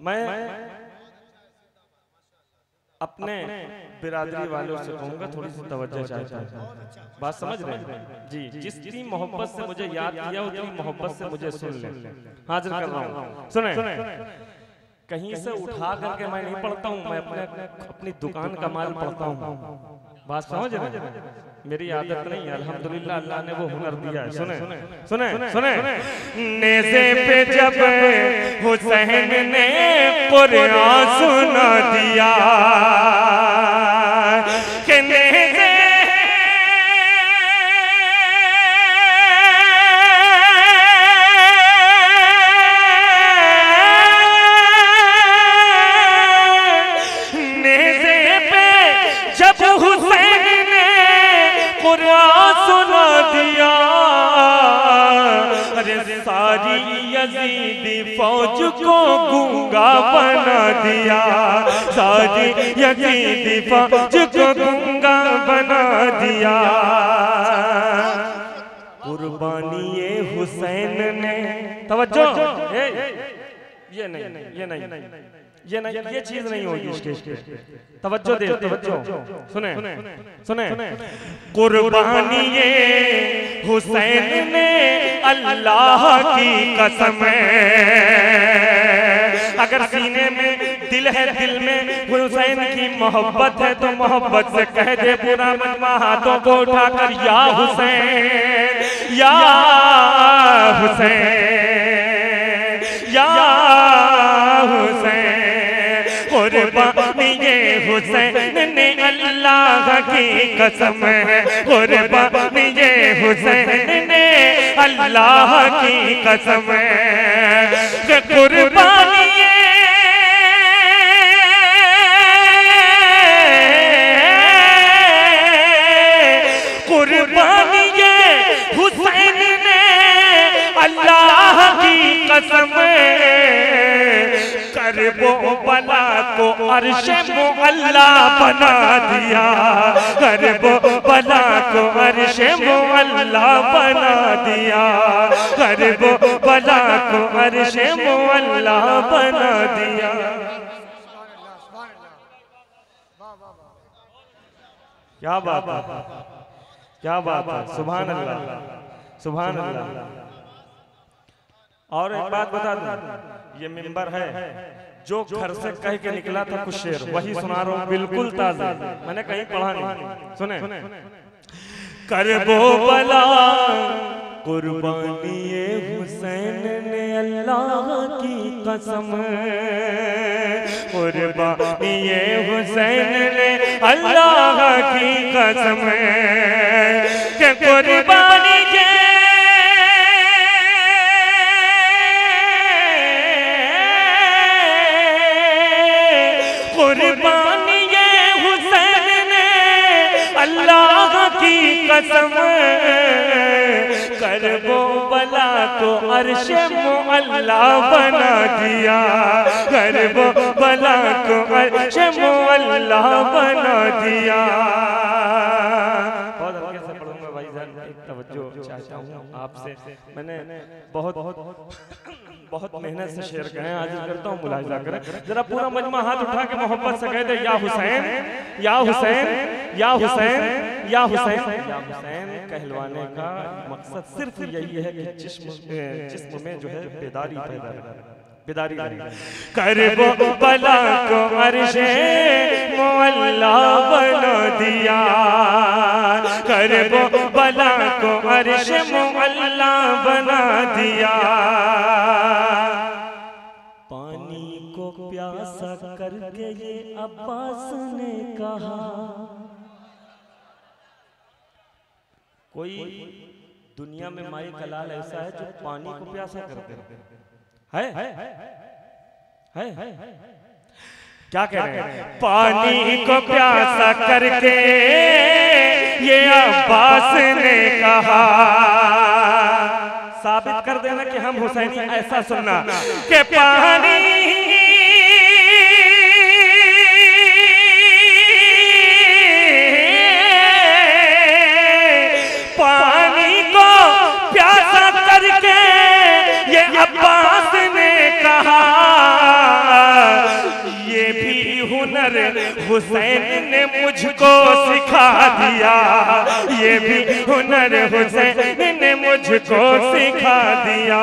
मैं अपने बिरादरी वालों से कहूँगा थोड़ी सी तवज्जो चाहता हूँ। बात समझ रहे हैं जी? जितनी मोहब्बत से मुझे याद किया उतनी मोहब्बत से मुझे सुन ले। हाजिर कर रहा हूँ, सुने। कहीं से उठा करके मैं नहीं पढ़ता हूँ, मैं अपनी दुकान का माल पढ़ता हूँ। बात समझ रहे हैं? मेरी आदत नहीं है, अल्हम्दुलिल्लाह अल्लाह ने वो हुनर दिया है। सुने सुने सुने। नेज़े पे जब हुसैन ने कुरान सुना दिया, कि नेज़े पे जब हुसैन कुरान सुना दिया, अरे सारी यजीदी फौज को गूंगा बना दिया। सारी यजीदी फौज को गूंगा बना दिया। कुर्बानी ये हुसैन ने, तवज्जो, ये नहीं ये नहीं ये नहीं, ये चीज नहीं होगी स्टेज पे। तवज्जो दे, तवज्जो। सुने सुने। कुर्बानी ये हुसैन ने अल्लाह की कसम है। अगर सीने में दिल है, दिल में हुसैन की मोहब्बत है, तो मोहब्बत से कह दे पूरा मजमा हाथों को उठाकर या हुसैन या हुसैन या हुसैन। कुर्बानी ये हुसैन ने अल्लाह की कसम है। कुर्बानी ये हुसैन ने अल्लाह की कसम है। कुर्बानी कुर्बानी ये हुसैन ने अल्लाह की कसम कर वो बला को अर्श मुअल्ला बना दिया, कर वो बला को अर्श मुअल्ला बना दिया, कर वो बला को अर्श मुअल्ला बना दिया। क्या बात है, क्या बात है, सुभान अल्लाह, सुभान अल्लाह। और एक बात बता दूं, ये मिंबर है जो घर से कह के निकला था कुछ शेर, वही सुना रहा हूं, बिल्कुल ताजा, मैंने कहीं पढ़ा नहीं। सुने, कर वो बला कुर्बानी हुसैन ने अल्लाह की कसम, कुर्बानी हुसैन ने अल्लाह की कसम, के कुर्बानी कुर्बानी हुसैन ने अल्लाह की कसम, कर वो बला को अर्श मुअल्ला बना दिया, कर वो बला को अर्श मुअल्ला बना दिया। बहुत हल्के से पढ़ूंगा भाईजान, एक तवज्जो चाहता हूँ आपसे। मैंने बहुत मेहनत से शेर कहे, आज करता हूँ, मुलाहिजा करें जरा। पूरा मजमा हाथ उठा के मोहब्बत से कह दे, या हुसैन, या हुसैन, या हुसैन, या हुसैन। या हुसैन कहलवाने का मकसद सिर्फ यही है कि जिस्म में जो है बेदारी पैदा करे, बेदारी। कर वो बला को अर्श मुअल्ला बना दिया, कर वो बला को अर्श मुअल्ला बना दिया। पानी को प्यासा करके ये अब्बास ने कहा, कोई दुनिया में माई का लाल ऐसा है जो पानी को प्यासा करते है? क्या कह रहे हैं? पानी को प्यासा करके ये अब्बास ने कहा, साबित कर देना कि हम हुसैनी, ऐसा सुनना कि पानी को प्यासा करके ये अब्बास ने कहा, ये भी हुनर हुसैन ने मुझको सिखा दिया, ये भी हुनर हुसैन ने मुझको सिखा दिया,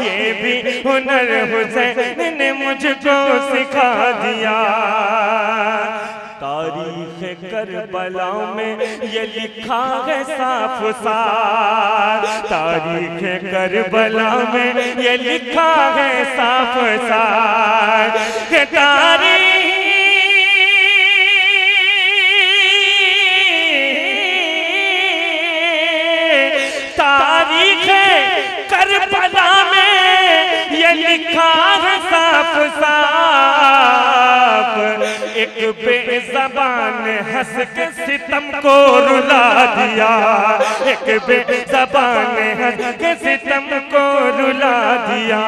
ये भी हुनर हुसैन ने मुझको सिखा दिया। तारीख करबला में ये लिखा है साफ साफ, तारीख करबला में ये लिखा है साफ साफ, कि तारीख करबला में ये लिखा है साफ साफ, एक बेज़बान हंस के सितम को रुला दिया, एक बेज़बान हंस के सितम को रुला दिया,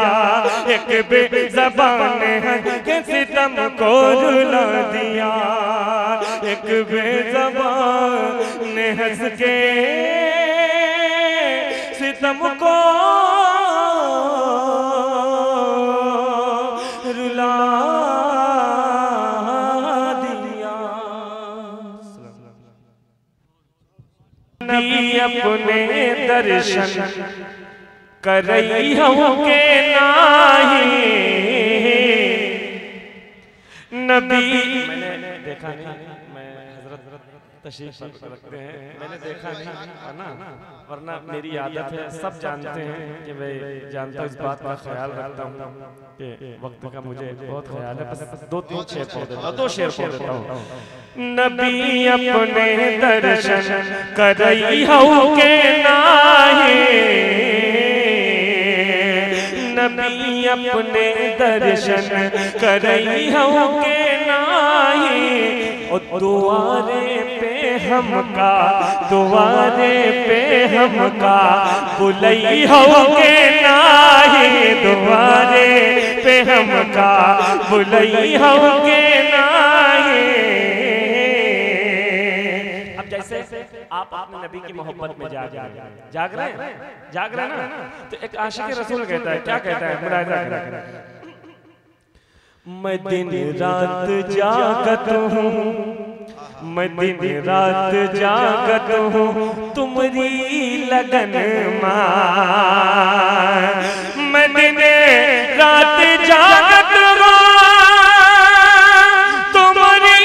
एक बेज़बान हंस के सितम को रुला दिया, एक बेज़बान हंस के सितम को रुला नबी अपने दर्शन करई हूँ के नाही, नबी मैंने देखा नहीं, मैं हजरत तशरीफ रखते हैं, मैंने देखा नहीं है ना, वरना मेरी आदत है, सब जानते हैं कि मैं जानता हूँ, इस बात का ख्याल रखता हूँ कि वक्त का मुझे बहुत ख्याल है, बस दो शेर पढ़ देता हूँ, 2 शेर पढ़ देता हूँ। नबी अपने दर्शन करई हूँ के नाही, नबी अपने दर्शन करई हूँ के नाही, और दुआरे पे हमका, दुआरे पे हमका बुलई होगे नाही, दुआरे पे हमका बुलई होगे नाही। अब जैसे आप अपने नबी की मोहब्बत में जाग रहे हैं ना, तो एक आशिक रसूल कहता है, क्या कहता है, मुलाहिजा करें। मैं दिन रात जागत हूँ, मैं दिन रात जागत हूँ तुम्हारी लगन मां, मैं दिन रात जागत हूँ तुम्हारी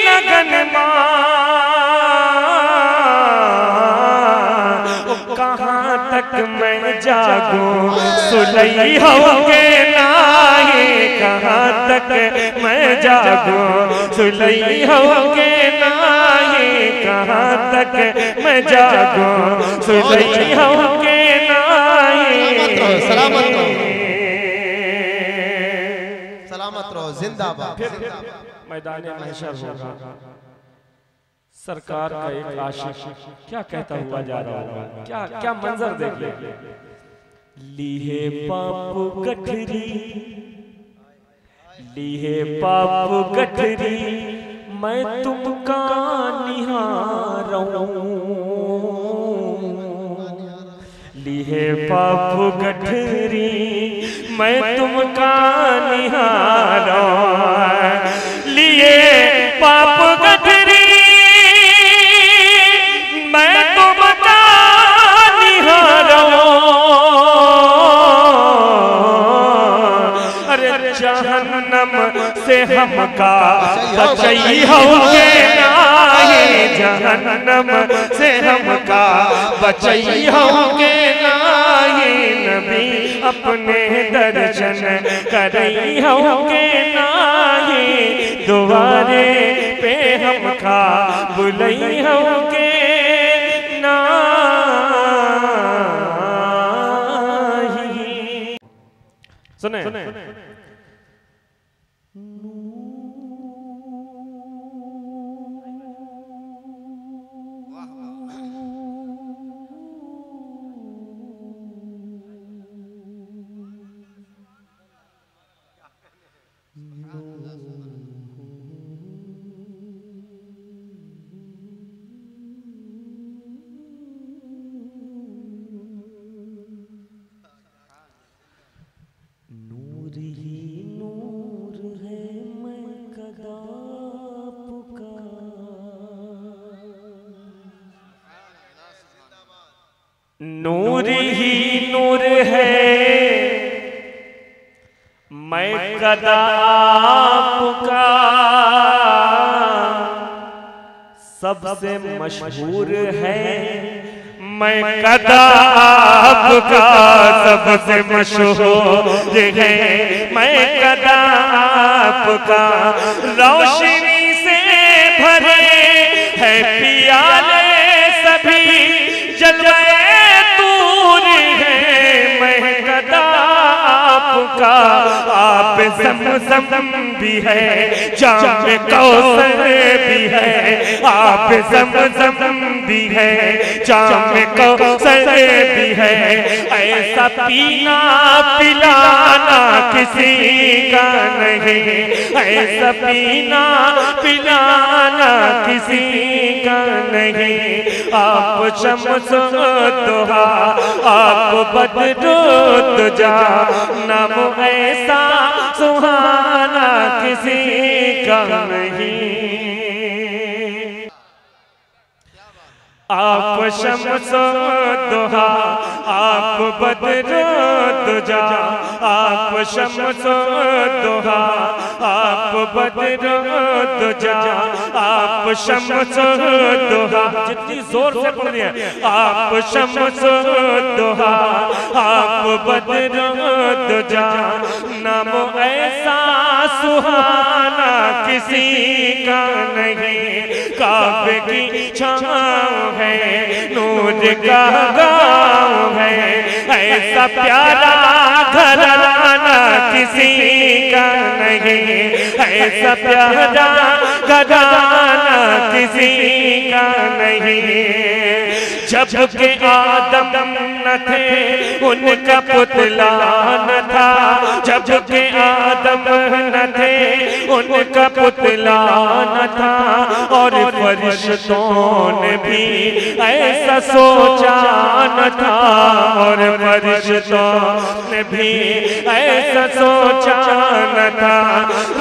लगन मां। कहाँ तक मैं जागूं सुलई होगे नाही, कहाँ तक मैं जागूं सुलई होगे नाही, कहाँ तक मैं जागूं सुलई होगे नाही। सलामत रहो, सलामत रहो, जिंदाबाद। मैदान महशर होगा, सरकार का एक आशिक क्या कहता हुआ जा रहा होगा, क्या क्या मंजर देख ले। लीहे पाप गठरी, लीहे पाप गठरी मैं तुमका निहारूं, लीहे पाप गठरी मैं तुमका निहारूं, लिए पाप गठरी मैं तुमका निहारूं। अरे जहन्नम से हमका बचई होगे नाही, जहन्नम से हमका बचई होगे नाही। नबी अपने दर्शन करई होगे नाही, दुआरे पे हमका बुलई होगे सुने, नूर ही नूर है मैं कदा आपका, सबसे मशहूर है मैं कदा आपका, सबसे मशहूर है मैं कदा आपका। रोशनी से भरे है पियाले सभी जलवे दूर है मैं कदा आपका। आप ज़मज़म भी है, जाम कौसर भी है, आप ज़मज़म भी है, जाम कौसर भी है। ऐसा पीना पिलाना किसी का नहीं, ऐसा पीना पिलाना किसी का नहीं। आप शम्स दुहा, आप बद्र दुजा, नाम ऐसा सुहाना किसी का नहीं। आप शम्स दुहा, आप बद्र दुजा, आप शम्स दुहा, आप बद्र दुजा, आप शम्स दुहा। जितनी जोर से पढ़ रही है, आप शम्स दुहा, आप बद्र दुजा, नाम ऐसा सुहाना किसी का नहीं। काबे की छाँव है, नूर का गाँव है, ऐसा प्यारा घराना किसी का नहीं, ऐसा प्यारा घराना किसी का नहीं। जब के आदम न थे उनका पुतला न था, जब के आदम न थे उनका पुतला न था, और फरिश्तों ने भी ऐसा सोचा न था, और फरिश्तों ने भी ऐसा सोचा न था।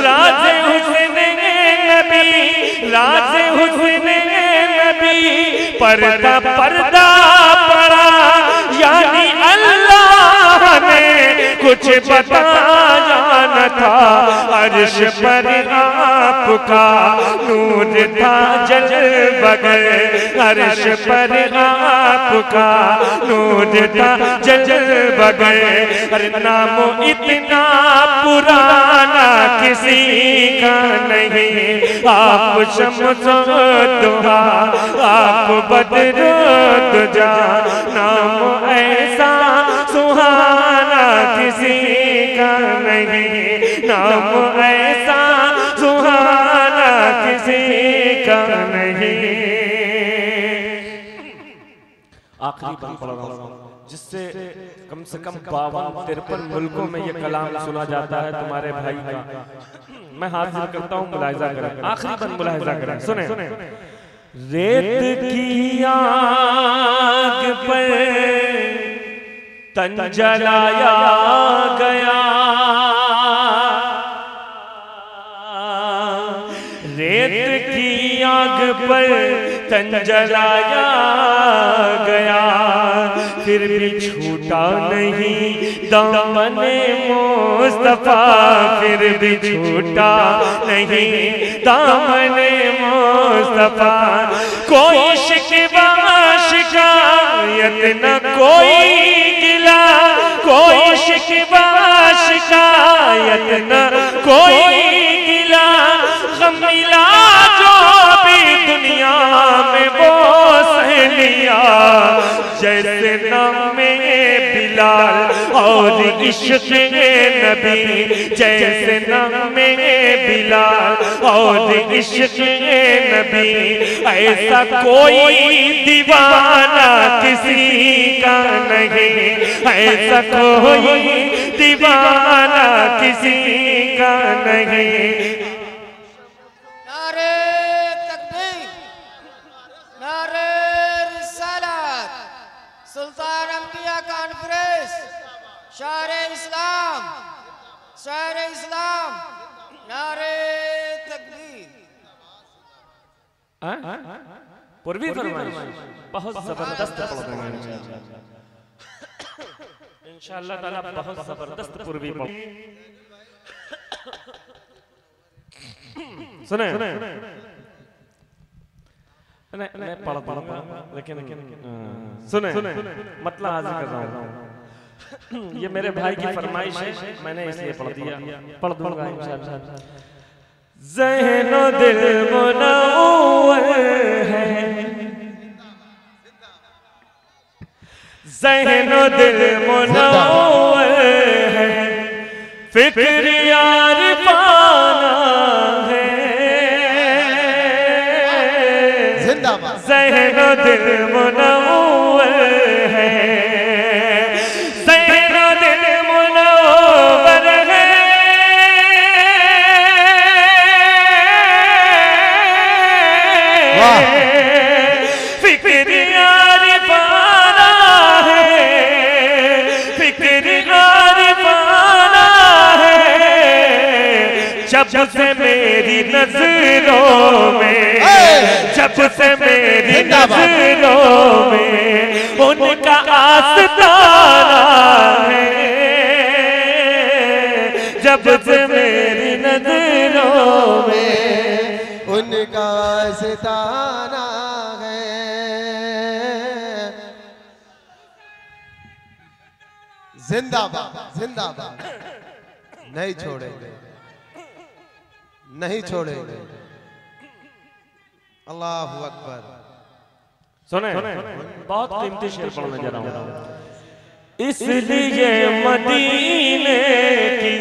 राज़े हुस्न नबी, राज़े हुस्न नबी, पर्दा पर्दा पड़ा, यानी अल्लाह ने कुछ बताया न था। अर्श पर आपका नूर था जल बगल, अर्श पर आपका नूर था जल बगल। अरे नाम इतना पुराना किसी का नहीं, आप शम्स दुहा, आप बद्र दुजा, नाम ऐसा सुहाना किसी का नहीं, नाम ऐसा सुहाना किसी का नहीं। आखिरी बात पढ़ रहा हूं जिससे कम से कम 52-53 मुल्कों में ये कलाम सुना जाता है तुम्हारे भाई का। मैं हाजिर करता हूँ, मुलाहिजा करें, आखिरी बार मुलाहिजा करें, सुने। रेत की आग पर तन जलाया गया, रेत की आग पर तन जलाया गया, फिर भी छूटा नहीं दामने मुस्तफा, फिर भी छूटा नहीं दामने मुस्तफा। कोई शिकवा शिकायत न कोई गिला, कोई शिकवा शिकायत न कोई गिला, गम मिला जो भी दुनिया में वो सह लिया। जैसे नाम बिलाल और इश्क़ नबी, जैसे नाम बिलाल और इश्क़ नबी, ऐसा कोई दीवाना किसी का नहीं, ऐसा कोई दीवाना किसी का नहीं। नारे तकबीर, नारे रिसालत, सुल्तान अंबिया कॉन्फ्रेंस, शारे इस्लाम, शारे इस्लाम, नारे तकबीर। पूर्वी फरमाइश बहुत जबरदस्त पढ़ रहे हैं इंशाअल्लाह ताला, बहुत जबरदस्त पूर्वी पढ़। सुने मैं पढ़ लेकिन सुने मतलब हाजिर कर रहा हूँ। ये मेरे भाई की फरमाइश है, मैंने इसलिए पढ़ दिया, पढ़ दूंगा इंशाअल्लाह। ज़हनो दिल मुनव्वर है, ज़हनो दिल मुनव्वर है, फिक्र यार पाना है, ज़हनो दिल मुनव्वर है, ज़हनो दिल मुनव्वर है, फिक्र यार पाना है, फिक्र यार पाना है। जब से मेरी नजरों में, जब से मेरी नजरों में उनका आस्ताना है, जब से मेरी नजरों में उनका आस्ताना है। जिंदाबाद, जिंदाबाद, नहीं छोड़ेंगे, नहीं छोड़ेंगे। अल्लाहु अकबर। सुने बहुत कीमती शेर पढ़ने जा रहा हूँ। इसलिए मदीने की,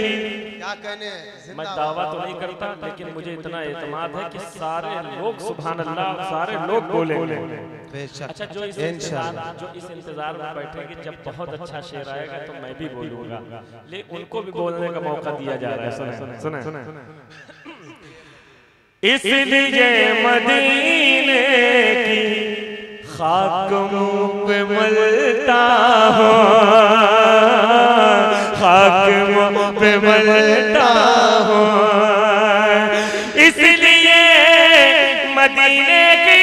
क्या कहने, मैं दावा तो नहीं करता लेकिन मुझे इतना एतमाद है कि सारे लोग सुभान अल्लाह, सारे लोग बोलेंगे। अच्छा, जो इस इंतजार में बैठेंगे जब बहुत अच्छा शेर आएगा तो मैं भी बोलूंगा, लेकिन उनको भी बोलने का मौका दिया जा रहा है। सुने सुने, इसलिए मदीने की खाक मुंह पे मलता हो, खाक मुंह पे मलता हो, इसलिए मदीने की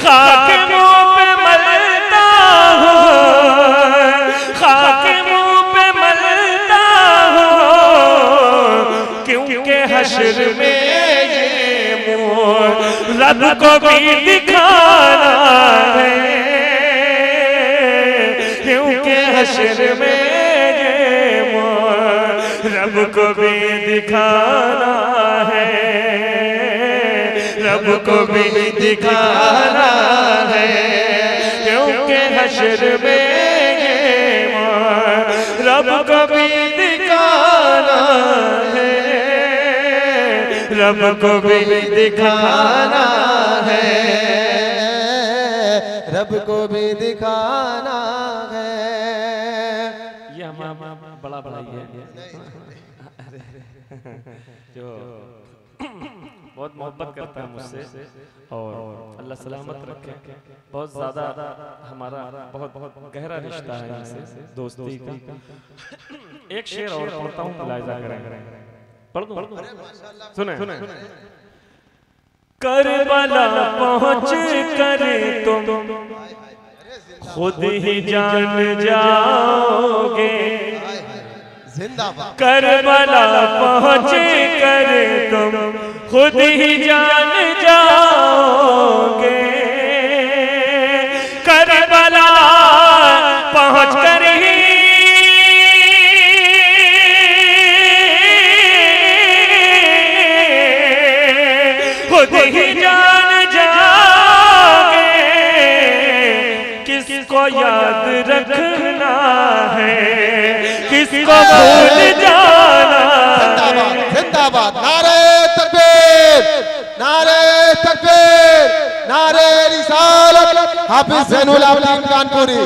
खाक मुंह पे मलता हो, खाक मुंह पे मलता हो, क्योंकि हश्र में ये मुँह रब को भी दिखाना है, क्योंकि हश्र में ये मुँह रब को भी दिखाना है, रब को भी दिखाना है, क्योंकि हश्र में ये मुँह रब को भी दिखाना है, रब को भी दिखाना है, रब को भी दिखाना है। ये हमारा बड़ा भाई है जो बहुत मोहब्बत करता है मुझसे, और अल्लाह सलामत रखे। बहुत ज़्यादा हमारा बहुत गहरा रिश्ता है इनसे, दोस्ती का। एक शेर और पढ़ता हूँ, मुलाहिजा करें, पढ़ दूँ? सुने, करबला पहुँच कर तुम खुद ही जान जाओगे, जिंदाबाद। करबला पहुँच कर तुम खुद ही जान जाओगे, करबला पहुँच कर ही खुद ही जान जाओगे, किसको याद रखना है, किसको भूल जाना है। जिंदाबाद, नारे तकबीर, नारे तकबीर, नारे रिसालत, हाफिज ज़ैनुल आबिदीन कानपुरी।